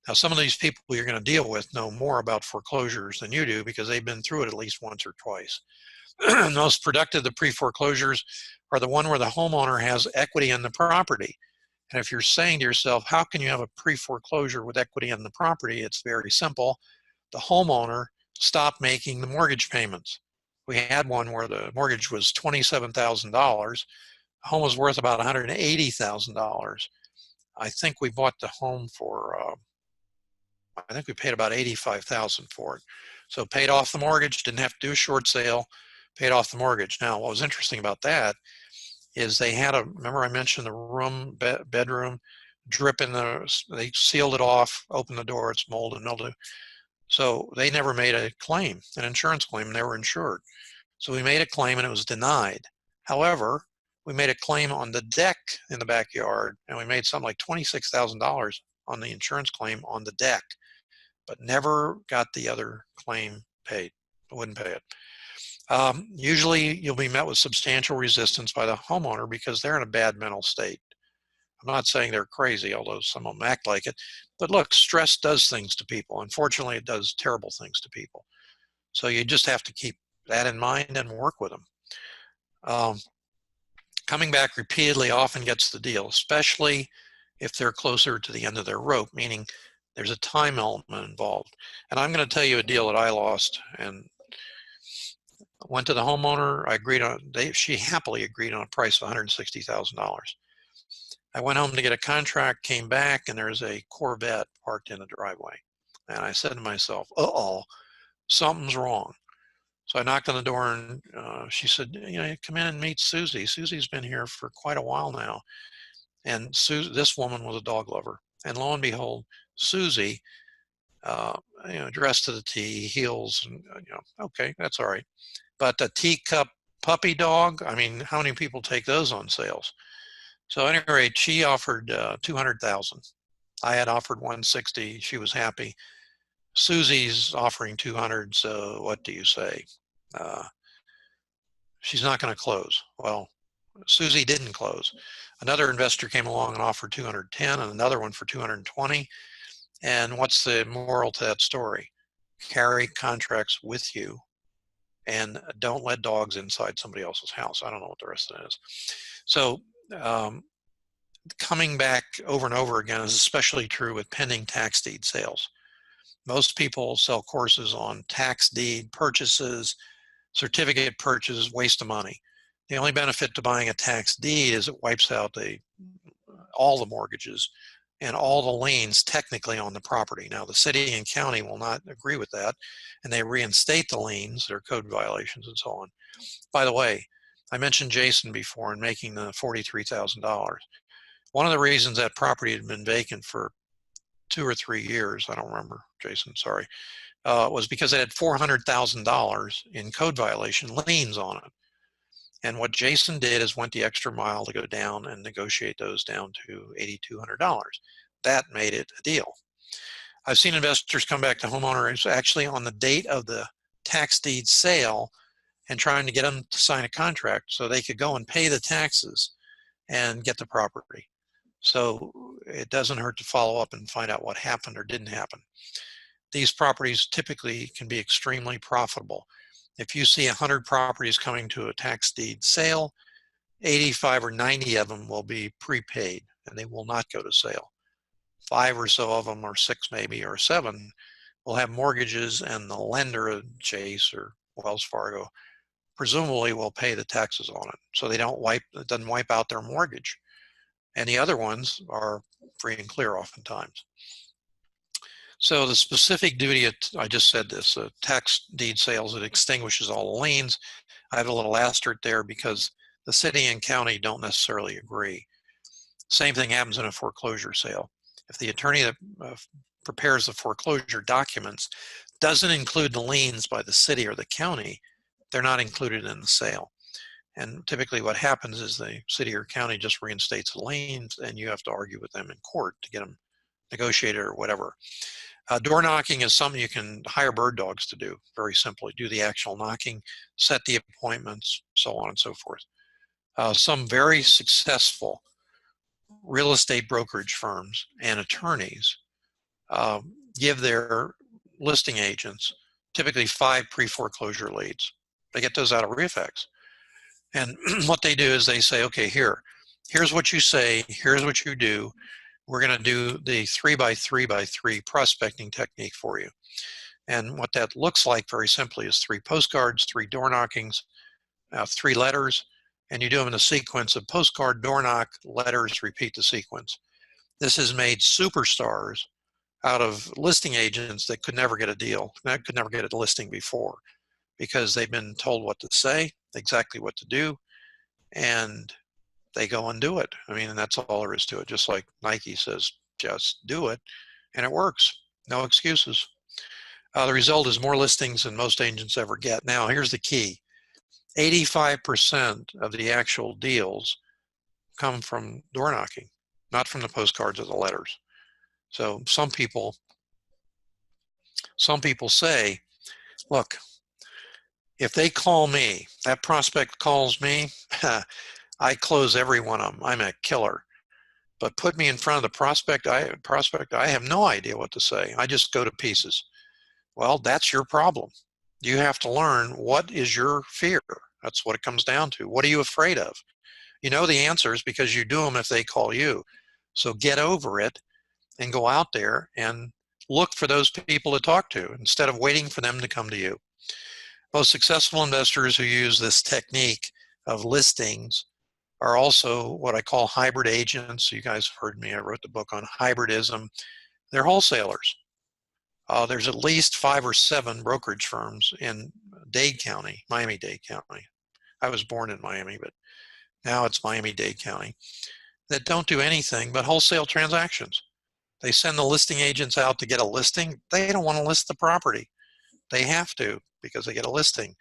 Now, some of these people you're going to deal with know more about foreclosures than you do because they've been through it at least once or twice. Most productive, the pre-foreclosures, are the one where the homeowner has equity in the property. And if you're saying to yourself, how can you have a pre-foreclosure with equity in the property? It's very simple. The homeowner stopped making the mortgage payments. We had one where the mortgage was $27,000. The home was worth about $180,000. I think we bought the home for, I think we paid about $85,000 for it. So paid off the mortgage, didn't have to do a short sale, paid off the mortgage. Now, what was interesting about that is they had remember I mentioned the room, bedroom, drip in they sealed it off, opened the door, it's mold and mildew. So they never made a claim, an insurance claim, and they were insured. So we made a claim and it was denied. However, we made a claim on the deck in the backyard, and we made something like $26,000 on the insurance claim on the deck, but never got the other claim paid. I wouldn't pay it. Usually you'll be met with substantial resistance by the homeowner because they're in a bad mental state. I'm not saying they're crazy, although some of them act like it. But look, stress does things to people. Unfortunately, it does terrible things to people. So you just have to keep that in mind and work with them. Coming back repeatedly often gets the deal, especially if they're closer to the end of their rope, meaning there's a time element involved. And I'm going to tell you a deal that I lost, and went to the homeowner. She happily agreed on a price of $160,000. I went home to get a contract, came back, and there's a Corvette parked in the driveway. And I said to myself, uh-oh, something's wrong. So I knocked on the door, and she said, come in and meet Susie. Susie's been here for quite a while now. And this woman was a dog lover. And lo and behold, Susie, dressed to the T, heels, and, okay, that's all right. But the teacup puppy dog, I mean, how many people take those on sales? So at any rate, she offered $200,000. I had offered $160. She was happy. Susie's offering $200. So what do you say? She's not going to close. Well, Susie didn't close. Another investor came along and offered 210 and another one for 220. And what's the moral to that story? Carry contracts with you and don't let dogs inside somebody else's house. I don't know what the rest of that is. So coming back over and over again is especially true with pending tax deed sales. Most people sell courses on tax deed purchases, certificate purchases, waste of money. The only benefit to buying a tax deed is it wipes out all the mortgages and all the liens technically on the property. Now, the city and county will not agree with that, and they reinstate the liens, their code violations, and so on. By the way, I mentioned Jason before in making the $43,000. One of the reasons that property had been vacant for 2 or 3 years, I don't remember, Jason, sorry, was because it had $400,000 in code violation liens on it. And what Jason did is went the extra mile to go down and negotiate those down to $8,200. That made it a deal. I've seen investors come back to homeowners actually on the date of the tax deed sale and trying to get them to sign a contract so they could go and pay the taxes and get the property. So it doesn't hurt to follow up and find out what happened or didn't happen. These properties typically can be extremely profitable. If you see 100 properties coming to a tax deed sale, 85 or 90 of them will be prepaid and they will not go to sale. 5 or so of them, or 6 maybe, or 7 will have mortgages, and the lender, Chase or Wells Fargo, presumably will pay the taxes on it. So it doesn't wipe out their mortgage. And the other ones are free and clear oftentimes. So the specific duty, I just said this, tax deed sales, it extinguishes all the liens. I have a little asterisk there because the city and county don't necessarily agree. Same thing happens in a foreclosure sale. If the attorney that prepares the foreclosure documents doesn't include the liens by the city or the county, they're not included in the sale. And typically what happens is the city or county just reinstates the liens and you have to argue with them in court to get them negotiated or whatever. Door knocking is something you can hire bird dogs to do, very simply. Do the actual knocking, set the appointments, so on and so forth. Some very successful real estate brokerage firms and attorneys give their listing agents typically 5 pre-foreclosure leads. They get those out of REFX. And what they do is they say, okay, here's what you say, here's what you do. We're going to do the 3x3x3 prospecting technique for you. And what that looks like very simply is 3 postcards, 3 door knockings, 3 letters, and you do them in a sequence of postcard, door knock, letters, repeat the sequence. This has made superstars out of listing agents that could never get a deal, that could never get a listing before, because they've been told what to say, exactly what to do, and they go and do it. I mean, and that's all there is to it. Just like Nike says, just do it, and it works. No excuses. The result is more listings than most agents ever get. Now, here's the key. 85% of the actual deals come from door knocking, not from the postcards or the letters. So some people say, look, if they call me, that prospect calls me, I close every one of them. I'm a killer. But put me in front of the prospect, I have no idea what to say. I just go to pieces. Well, that's your problem. You have to learn what is your fear. That's what it comes down to. What are you afraid of? You know the answers because you do them if they call you. So get over it and go out there and look for those people to talk to instead of waiting for them to come to you. Most successful investors who use this technique of listings are also what I call hybrid agents. You guys have heard me. I wrote the book on hybridism. They're wholesalers. There's at least 5 or 7 brokerage firms in Dade County, Miami-Dade County. I was born in Miami, but now it's Miami-Dade County, that don't do anything but wholesale transactions. They send the listing agents out to get a listing. They don't want to list the property. They have to because they get a listing.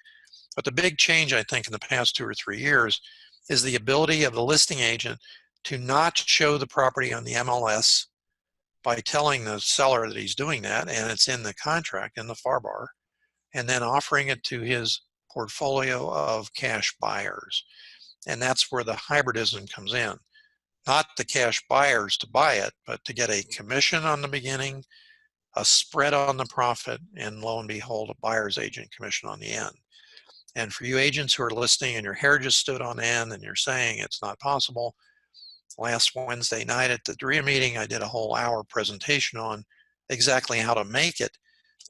But the big change, I think, in the past 2 or 3 years is the ability of the listing agent to not show the property on the MLS by telling the seller that he's doing that, and it's in the contract, in the FAR, and then offering it to his portfolio of cash buyers. And that's where the hybridism comes in. Not the cash buyers to buy it, but to get a commission on the beginning, a spread on the profit, and lo and behold, a buyer's agent commission on the end. And for you agents who are listening and your hair just stood on end and you're saying it's not possible, last Wednesday night at the DREA meeting, I did a whole hour presentation on exactly how to make it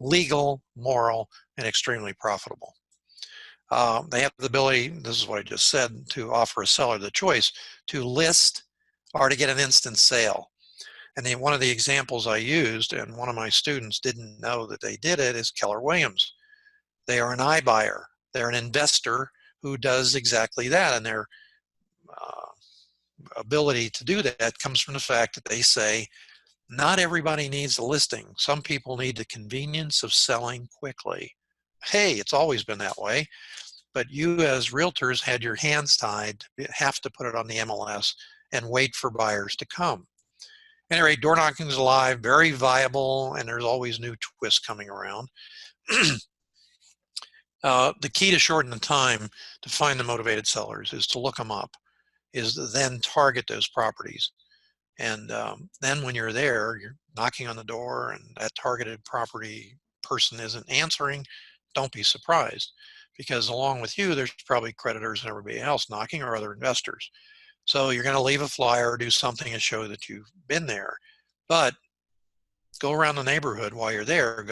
legal, moral, and extremely profitable. They have the ability, this is what I just said, to offer a seller the choice to list or to get an instant sale. And then one of the examples I used, and one of my students didn't know that they did it, is Keller Williams. They are an iBuyer. They're an investor who does exactly that. And their ability to do that comes from the fact that they say, not everybody needs a listing. Some people need the convenience of selling quickly. Hey, it's always been that way. But you as realtors had your hands tied, have to put it on the MLS and wait for buyers to come. Anyway, door knocking is alive, very viable, and there's always new twists coming around. The key to shorten the time to find the motivated sellers is to look them up, is to then target those properties. And then when you're there, you're knocking on the door and that targeted property person isn't answering, don't be surprised, because along with you, there's probably creditors and everybody else knocking, or other investors. So you're going to leave a flyer or do something to show that you've been there. But go around the neighborhood while you're there.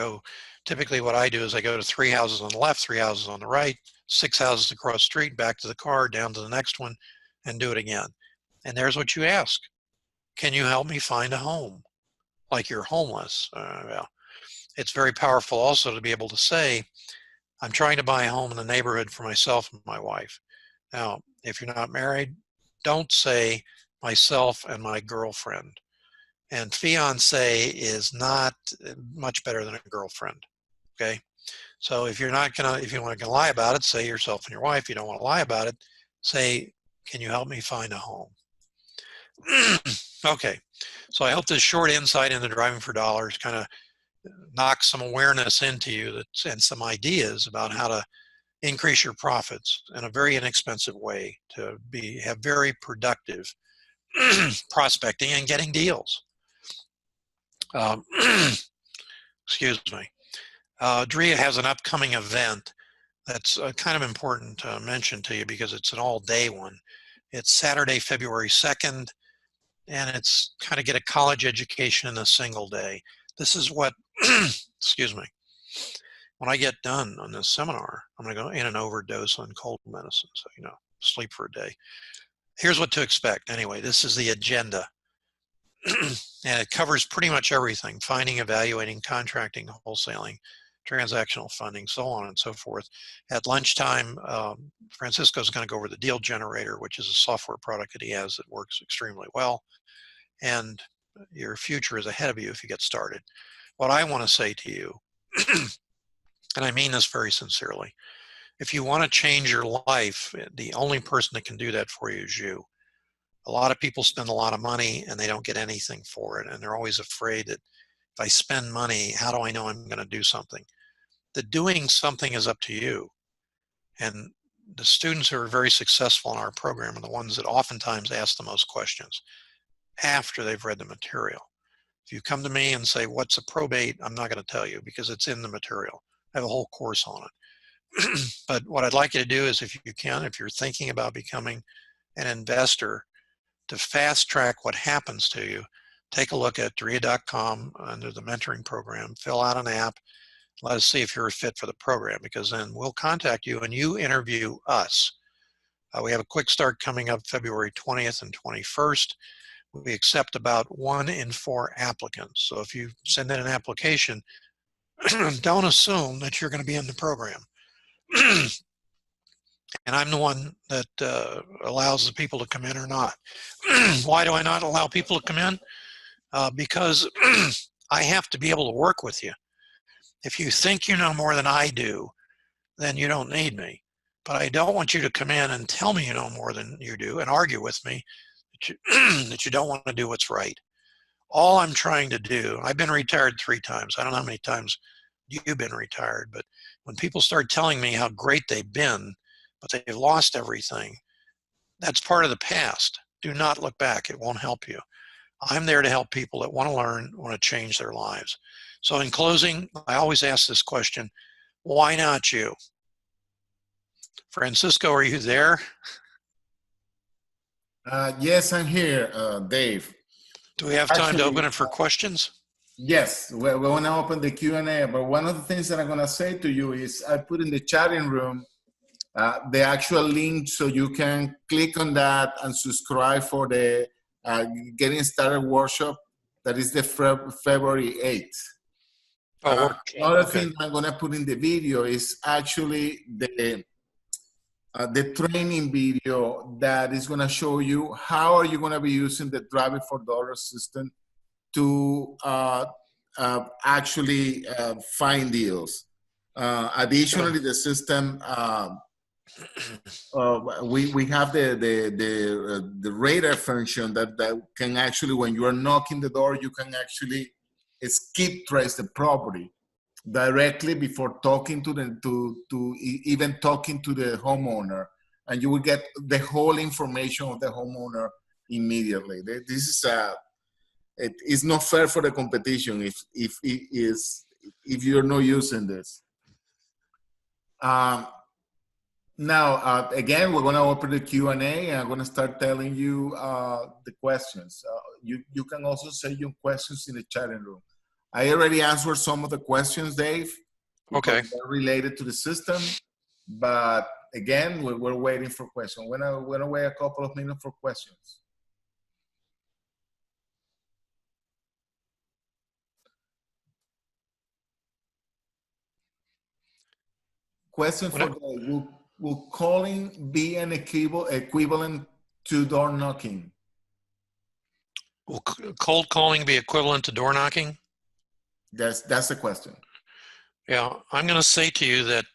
Typically what I do is I go to 3 houses on the left, 3 houses on the right, 6 houses across the street, back to the car, down to the next one, and do it again. And there's what you ask. Can you help me find a home? Like you're homeless. Well, it's very powerful also to be able to say, I'm trying to buy a home in the neighborhood for myself and my wife. Now, if you're not married, don't say myself and my girlfriend. And fiance is not much better than a girlfriend. Okay. So if you want to lie about it, say yourself and your wife. You don't want to lie about it, say, can you help me find a home? Okay. So I hope this short insight into driving for dollars kind of knocks some awareness into you and some ideas about how to increase your profits in a very inexpensive way to have very productive prospecting and getting deals. Excuse me. DREA has an upcoming event that's kind of important to mention to you because it's an all-day one. It's Saturday, February 2nd, and it's kind of get a college education in a single day. This is what, excuse me, when I get done on this seminar, I'm going to go in and overdose on cold medicine, so, sleep for a day. Here's what to expect. Anyway, this is the agenda. And it covers pretty much everything: finding, evaluating, contracting, wholesaling, transactional funding, so on and so forth. At lunchtime, Francisco's going to go over the deal generator, which is a software product that he has that works extremely well. And your future is ahead of you if you get started. What I want to say to you, and I mean this very sincerely, if you want to change your life, the only person that can do that for you is you. A lot of people spend a lot of money and they don't get anything for it. And they're always afraid that if I spend money, how do I know I'm going to do something? The doing something is up to you. And the students who are very successful in our program are the ones that oftentimes ask the most questions after they've read the material. If you come to me and say, what's a probate? I'm not going to tell you because it's in the material. I have a whole course on it. But what I'd like you to do is, if you can, if you're thinking about becoming an investor, to fast track what happens to you, take a look at DREA.com under the mentoring program, fill out an app, let us see if you're a fit for the program, because then we'll contact you and you interview us. We have a quick start coming up February 20th and 21st. We accept about 1 in 4 applicants. So if you send in an application, don't assume that you're going to be in the program. And I'm the one that allows the people to come in or not. Why do I not allow people to come in? Because I have to be able to work with you. If you think you know more than I do, then you don't need me. But I don't want you to come in and tell me you know more than you do and argue with me that you don't want to do what's right. All I'm trying to do, I've been retired 3 times. I don't know how many times you've been retired, but when people start telling me how great they've been, but they've lost everything, That's part of the past. Do not look back. It won't help you. I'm there to help people that want to learn, want to change their lives. So in closing, I always ask this question, why not you? Francisco, are you there? Yes, I'm here, Dave. Do we have time to Actually, open it for questions? yes, we're going to open the Q&A, but one of the things that I'm going to say to you is I put in the chatting room the actual link so you can click on that and subscribe for the Getting Started workshop that is the February 8th. Oh, workshop. Another Okay. thing I'm going to put in the video is actually the training video that is going to show you how are you going to be using the Drive It for Dollars system to actually find deals. Additionally, the system we have the radar function that can actually, when you are knocking the door, you can actually skip trace the property directly before talking to the even talking to the homeowner, and you will get the whole information of the homeowner immediately. This is it is not fair for the competition if you're not using this. Now, again, we're going to open the Q&A, and I'm going to start telling you the questions. You can also say your questions in the chatting room. I already answered some of the questions, Dave, Okay. they're related to the system. But again, we're waiting for questions. We're going to wait a couple of minutes for questions. Question for Dave. Will calling be an equivalent to door knocking? Will cold calling be equivalent to door knocking? That's the question. Yeah, I'm going to say to you that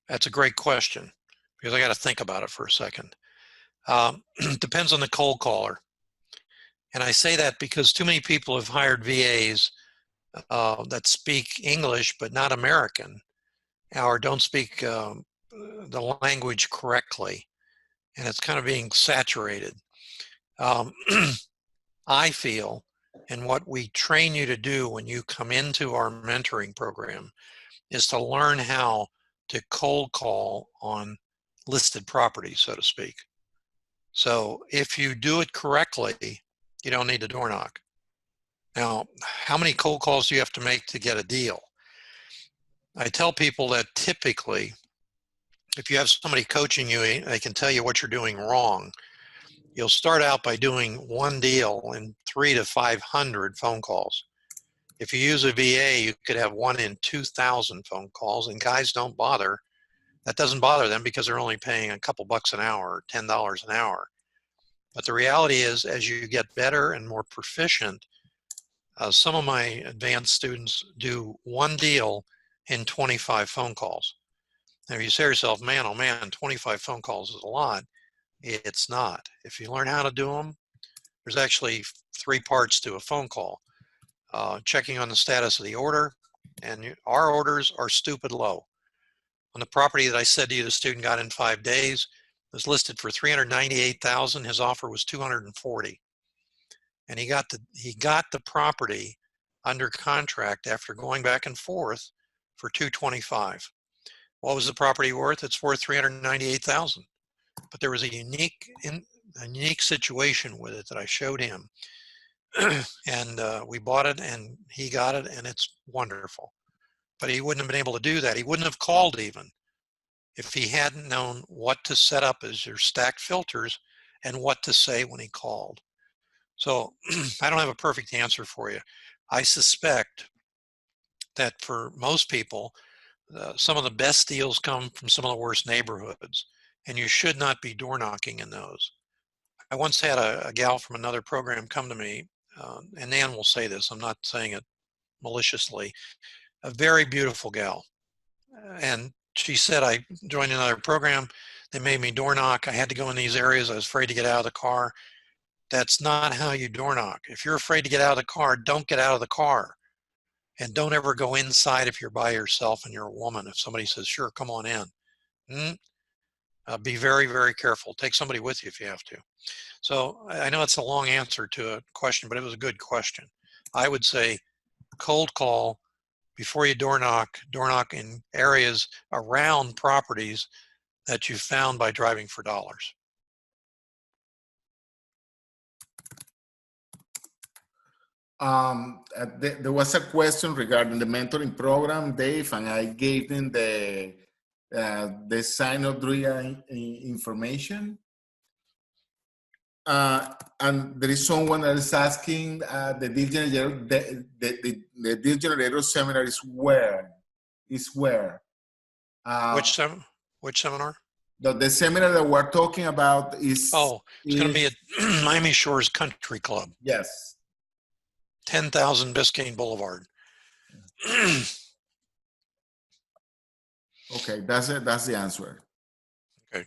that's a great question because I got to think about it for a second. Depends on the cold caller. And I say that because too many people have hired VAs that speak English but not American, or don't speak the language correctly, and it's kind of being saturated. I feel, and what we train you to do when you come into our mentoring program is to learn how to cold call on listed property, so to speak. So if you do it correctly, you don't need to door knock. Now, how many cold calls do you have to make to get a deal? I tell people that typically, if you have somebody coaching you, they can tell you what you're doing wrong. You'll start out by doing one deal in 300 to 500 phone calls. If you use a VA, you could have 1 in 2,000 phone calls, and guys don't bother. That doesn't bother them because they're only paying a couple bucks an hour or $10 an hour. But the reality is, as you get better and more proficient, some of my advanced students do one deal in 25 phone calls. Now, if you say to yourself, man, oh man, 25 phone calls is a lot. It's not. If you learn how to do them, there's actually 3 parts to a phone call. Checking on the status of the order, and our orders are stupid low. On the property that I said to you, the student got in 5 days, was listed for $398,000. His offer was $240,000, and he got the property under contract after going back and forth for $225,000. What was the property worth? It's worth $398,000. But there was a unique situation with it that I showed him, and we bought it, and he got it, and it's wonderful. But he wouldn't have been able to do that. He wouldn't have called even if he hadn't known what to set up as your stacked filters and what to say when he called. So I don't have a perfect answer for you. I suspect that for most people, some of the best deals come from some of the worst neighborhoods, and you should not be door knocking in those. I once had a gal from another program come to me, and Nan will say this, I'm not saying it maliciously, a very beautiful gal. And she said, I joined another program. They made me door knock. I had to go in these areas. I was afraid to get out of the car. That's not how you door knock. If you're afraid to get out of the car, don't get out of the car. And don't ever go inside if you're by yourself and you're a woman. If somebody says, sure, come on in. Be very, very careful. Take somebody with you if you have to. So I know it's a long answer to a question, but it was a good question. I would say cold call before you door knock in areas around properties that you found by driving for dollars. There was a question regarding the mentoring program, Dave, and I gave them the sign-up DRIA information. And there is someone that is asking the deal generator, the deal generator seminar is where? Which seminar? The seminar that we're talking about is... Oh, it's going to be at Miami Shores Country Club. Yes. 10,000 Biscayne Boulevard. Okay, that's it. That's the answer. Okay.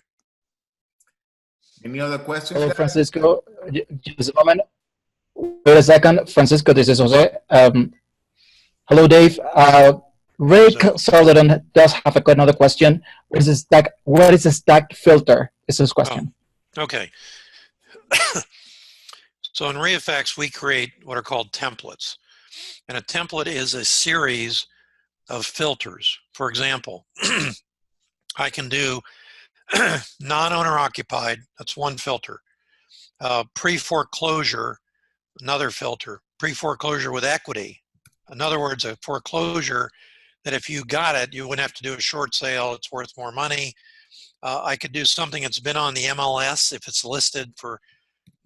Any other questions? Hello, Francisco. Just a moment. Wait a second, Francisco. This is Jose. Hello, Dave. Ray Sullivan does have another question. What is a stack filter? Is his question. Oh, okay. So in REIFax, we create what are called templates. And a template is a series of filters. For example, I can do non-owner occupied, that's one filter. Pre-foreclosure, another filter. Pre-foreclosure with equity. In other words, a foreclosure that if you got it, you wouldn't have to do a short sale, it's worth more money. I could do something that's been on the MLS if it's listed for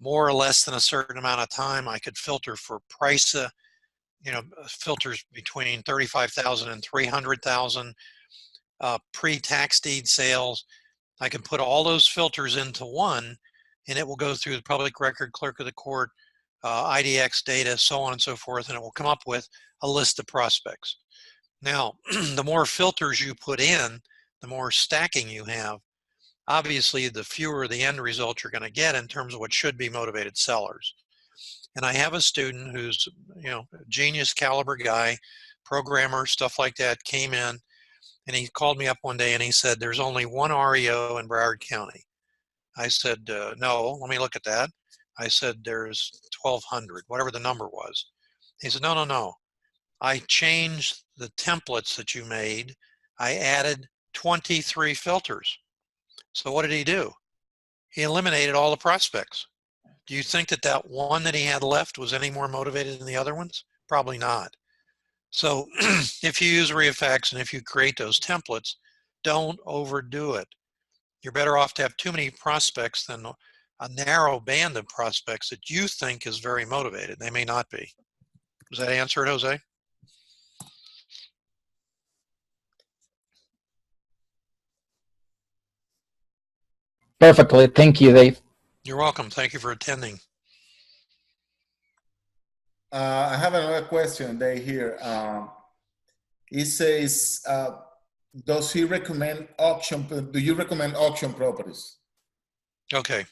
more or less than a certain amount of time. I could filter for price, filters between 35,000 and 300,000. Pre-tax deed sales. I can put all those filters into one, and it will go through the public record, clerk of the court, IDX data, so on and so forth, and it will come up with a list of prospects. Now, the more filters you put in, the more stacking you have. Obviously, the fewer the end result you're going to get in terms of what should be motivated sellers. And I have a student who's, a genius caliber guy, programmer, stuff like that, came in, and he called me up one day and he said, there's only one REO in Broward County. I said, no, let me look at that. I said, there's 1,200, whatever the number was. He said, no. I changed the templates that you made. I added 23 filters. So what did he do? He eliminated all the prospects. Do you think that one that he had left was any more motivated than the other ones? Probably not. So if you use REIFax and if you create those templates, don't overdo it. You're better off to have too many prospects than a narrow band of prospects that you think is very motivated. They may not be. Does that answer it, Jose? Perfectly. Thank you, Dave. You're welcome. Thank you for attending. I have another question, Dave, here. He says, does he recommend do you recommend auction properties? Okay.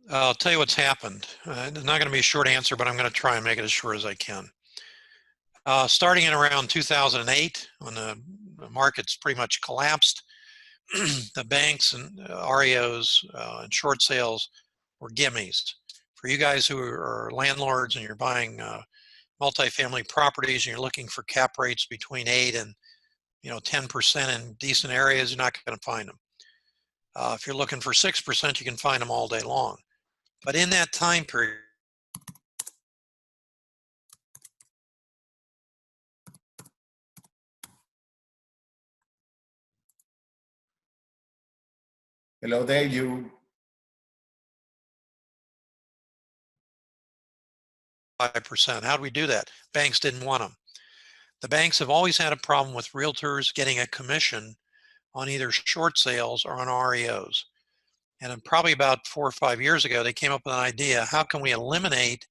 I'll tell you what's happened. It's not going to be a short answer, but I'm going to try and make it as short as I can. Starting in around 2008, when the market's pretty much collapsed, the banks and REOs and short sales were gimmies. For you guys who are landlords and you're buying multifamily properties and you're looking for cap rates between 8 and 10% in decent areas, you're not going to find them. If you're looking for 6%, you can find them all day long. But in that time period, Hello, Dave. You 5%. How do we do that? Banks didn't want them. The banks have always had a problem with realtors getting a commission on either short sales or on REOs. And probably about 4 or 5 years ago, they came up with an idea, how can we eliminate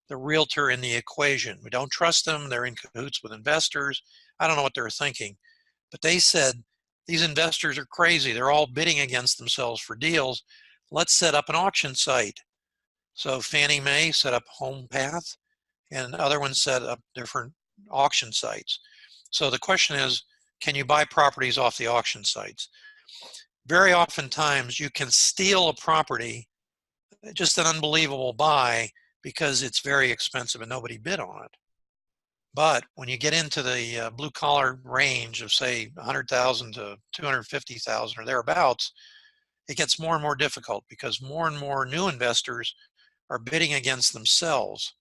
the realtor in the equation? We don't trust them. They're in cahoots with investors. I don't know what they're thinking. But they said, these investors are crazy. They're all bidding against themselves for deals. Let's set up an auction site. So Fannie Mae set up HomePath, and other ones set up different auction sites. So the question is, can you buy properties off the auction sites? Very oftentimes you can steal a property, just an unbelievable buy, because it's very expensive and nobody bid on it. But when you get into the blue collar range of say 100,000 to 250,000 or thereabouts, it gets more and more difficult because more and more new investors are bidding against themselves,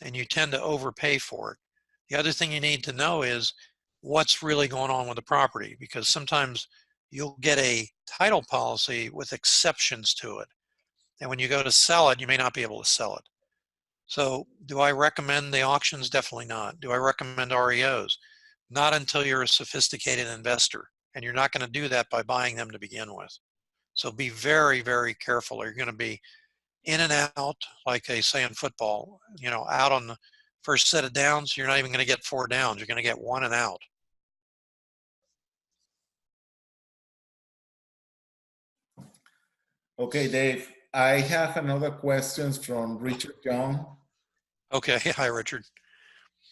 and you tend to overpay for it. The other thing you need to know is what's really going on with the property, because sometimes you'll get a title policy with exceptions to it. And when you go to sell it, you may not be able to sell it. So do I recommend the auctions? Definitely not. Do I recommend REOs? Not until you're a sophisticated investor. And you're not going to do that by buying them to begin with. So be very, very careful, or you're going to be in and out, like they say in football, out on the first set of downs. You're not even going to get 4 downs. You're going to get 1 and out. Okay, Dave, I have another question from Richard Young. Okay. Hi, Richard.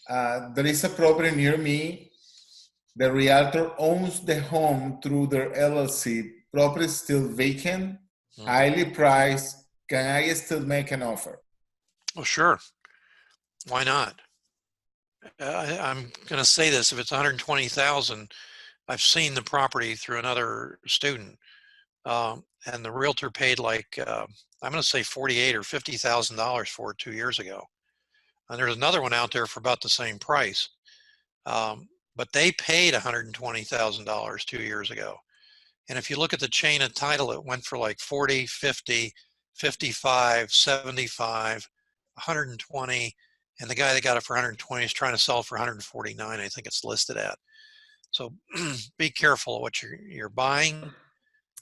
There is a property near me. The realtor owns the home through their LLC. Property is still vacant, highly priced. Can I still make an offer? Oh, sure. Why not? I'm going to say this: if it's 120,000, I've seen the property through another student, and the realtor paid like I'm going to say $48,000 or $50,000 for it 2 years ago. And there's another one out there for about the same price, but they paid $120,000 2 years ago. And if you look at the chain of title, it went for like 40, 50, 55, 75, 120. And the guy that got it for 120 is trying to sell it for 149. I think it's listed at. So be careful of what you're buying.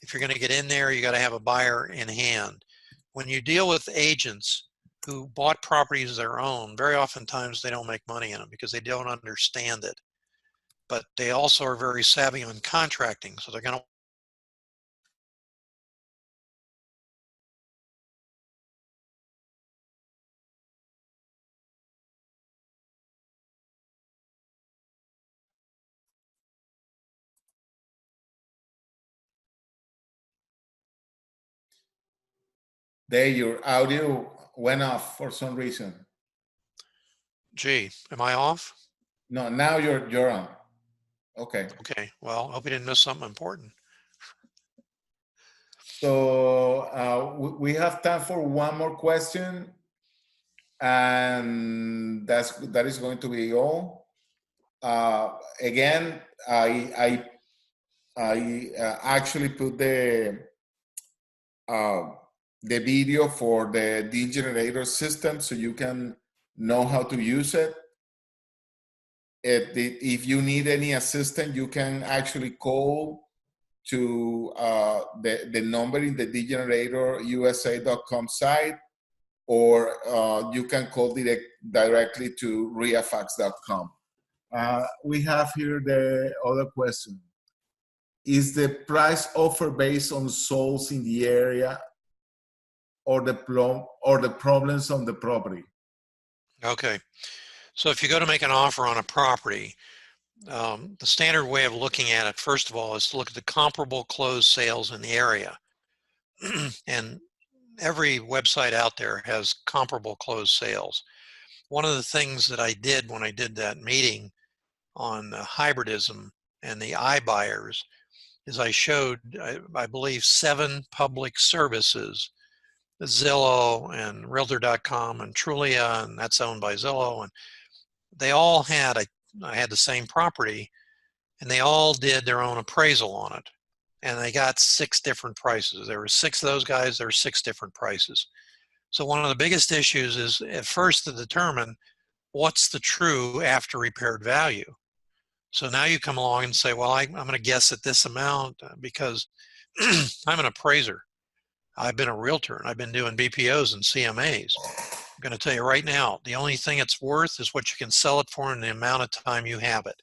If you're going to get in there, you got to have a buyer in hand. When you deal with agents who bought properties of their own, very oftentimes they don't make money in them because they don't understand it. But they also are very savvy on contracting, so they're going to Dave, your audio went off for some reason. Gee, am I off? No, now you're on. Okay. Okay, well, I hope you didn't miss something important. So we have time for one more question, and that is going to be all. Again, I actually put the video for the deal generator system so you can know how to use it. If you need any assistance, you can actually call to the number in the degeneratorusa.com site, or you can call directly to reafax.com. We have here the other question. Is the price offer based on souls in the area or the problems on the property? Okay, so if you go to make an offer on a property, the standard way of looking at it, first of all, is to look at the comparable closed sales in the area. And every website out there has comparable closed sales. One of the things that I did when I did that meeting on hybridism and the iBuyers is I showed, I believe, 7 public services, Zillow and Realtor.com and Trulia, and that's owned by Zillow, and they all had I had the same property, and they all did their own appraisal on it, and they got 6 different prices. There were 6 of those guys. There were 6 different prices. So one of the biggest issues is at first to determine what's the true after repaired value. So now you come along and say, well, I'm going to guess at this amount because I'm an appraiser. I've been a realtor and I've been doing BPOs and CMAs. I'm going to tell you right now, the only thing it's worth is what you can sell it for in the amount of time you have it.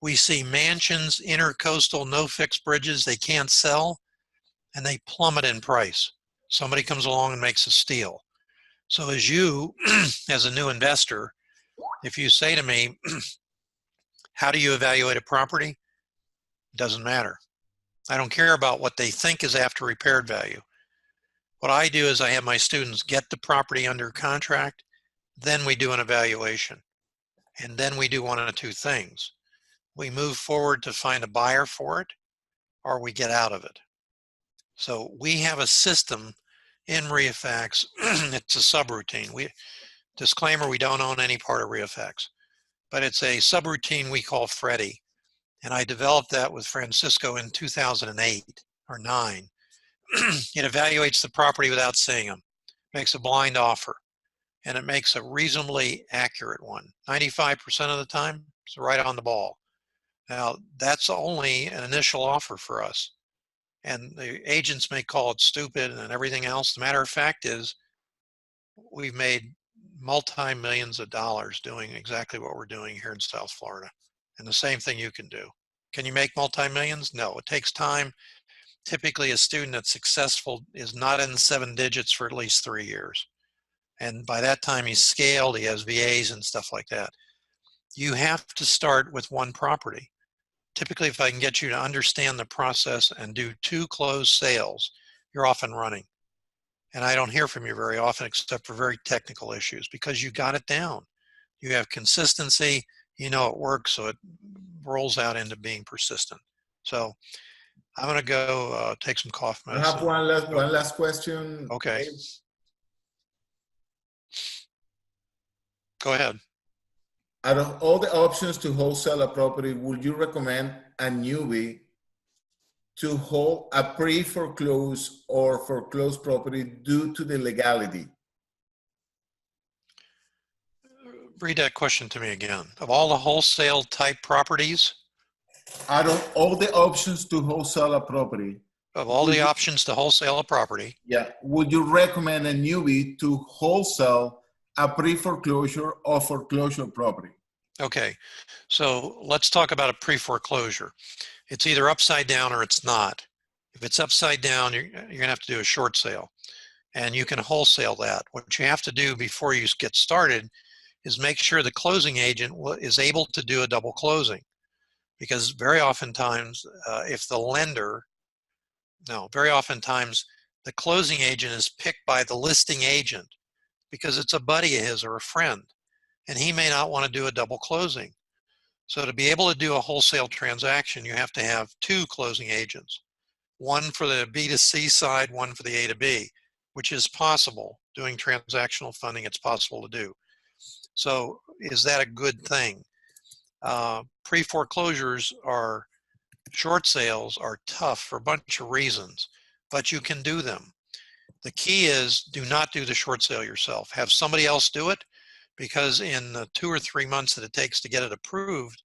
We see mansions, intercoastal, no fixed bridges, they can't sell, and they plummet in price. Somebody comes along and makes a steal. So as you, as a new investor, if you say to me, how do you evaluate a property? It doesn't matter. I don't care about what they think is after repaired value. What I do is I have my students get the property under contract, then we do an evaluation. And then we do one of two things. We move forward to find a buyer for it, or we get out of it. So we have a system in REIFAX. It's a subroutine. Disclaimer, we don't own any part of REIFAX, but it's a subroutine we call Freddie. And I developed that with Francisco in 2008 or 9. It evaluates the property without seeing them, makes a blind offer, and it makes a reasonably accurate one. 95% of the time, it's right on the ball. Now, that's only an initial offer for us. And the agents may call it stupid and everything else. The matter of fact is, we've made multi-millions of dollars doing exactly what we're doing here in South Florida. And the same thing you can do. Can you make multi-millions? No, it takes time. Typically, a student that's successful is not in 7 digits for at least 3 years. And by that time, he's scaled, he has VAs and stuff like that. You have to start with one property. Typically, if I can get you to understand the process and do 2 closed sales, you're off and running. And I don't hear from you very often except for very technical issues because you got it down. You have consistency, you know it works, so it rolls out into being persistent. So I'm going to go take some cough I medicine. have one last question. Okay. Dave. Go ahead. Out of all the options to wholesale a property, would you recommend a newbie to hold a pre-foreclosed or foreclosed property due to the legality? Read that question to me again. Of all the wholesale type properties, Out of all the options to wholesale a property, of all the options to wholesale a property, yeah, would you recommend a newbie to wholesale a pre-foreclosure or foreclosure property? okay, so let's talk about a pre-foreclosure. It's either upside down or it's not. If it's upside down, you're going to have to do a short sale, and you can wholesale that. What you have to do before you get started is make sure the closing agent is able to do a double closing, because very oftentimes very oftentimes the closing agent is picked by the listing agent because it's a buddy of his or a friend, and he may not want to do a double closing. So to be able to do a wholesale transaction, you have to have 2 closing agents, one for the B to C side, one for the A to B, which is possible. Doing transactional funding, it's possible to do. So is that a good thing? Pre-foreclosures are short sales are tough for a bunch of reasons, but you can do them. The key is do not do the short sale yourself. Have somebody else do it, because in the 2 or 3 months that it takes to get it approved,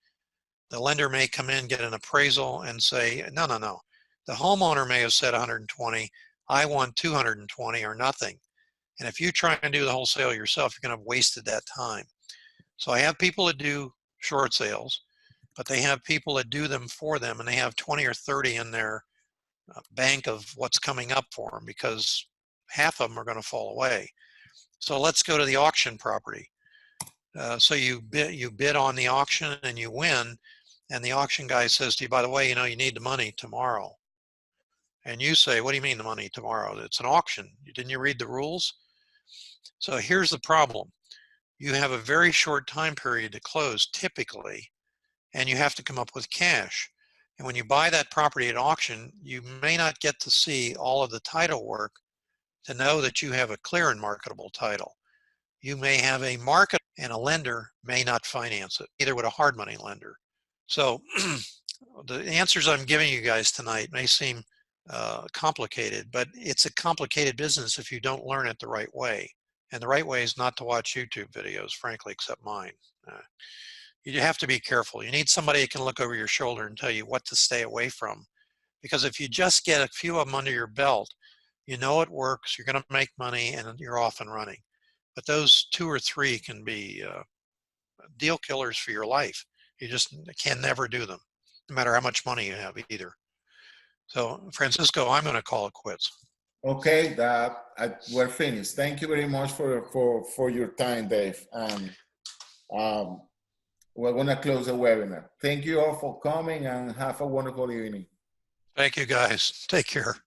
the lender may come in, get an appraisal and say, no. The homeowner may have said 120, I want 220 or nothing. And if you try and do the whole sale yourself, you're going to have wasted that time. So I have people that do short sales, but they have people that do them for them, and they have 20 or 30 in their bank of what's coming up for them, because half of them are going to fall away. So let's go to the auction property. So you bid on the auction and you win, and the auction guy says to you, by the way, you need the money tomorrow. And you say, what do you mean the money tomorrow? It's an auction. Didn't you read the rules? So here's the problem. You have a very short time period to close typically, and you have to come up with cash. And when you buy that property at auction, you may not get to see all of the title work to know that you have a clear and marketable title. You may have a market, and a lender may not finance it, either with a hard money lender. So the answers I'm giving you guys tonight may seem complicated, but it's a complicated business if you don't learn it the right way. And the right way is not to watch YouTube videos, frankly, except mine. You have to be careful. You need somebody who can look over your shoulder and tell you what to stay away from. Because if you just get a few of them under your belt, you know it works, you're going to make money, and you're off and running. But those 2 or 3 can be deal killers for your life. You just can never do them, no matter how much money you have either. So, Francisco, I'm going to call it quits. Okay, we're finished. Thank you very much for your time, Dave. We're going to close the webinar. Thank you all for coming, and have a wonderful evening. Thank you, guys. Take care.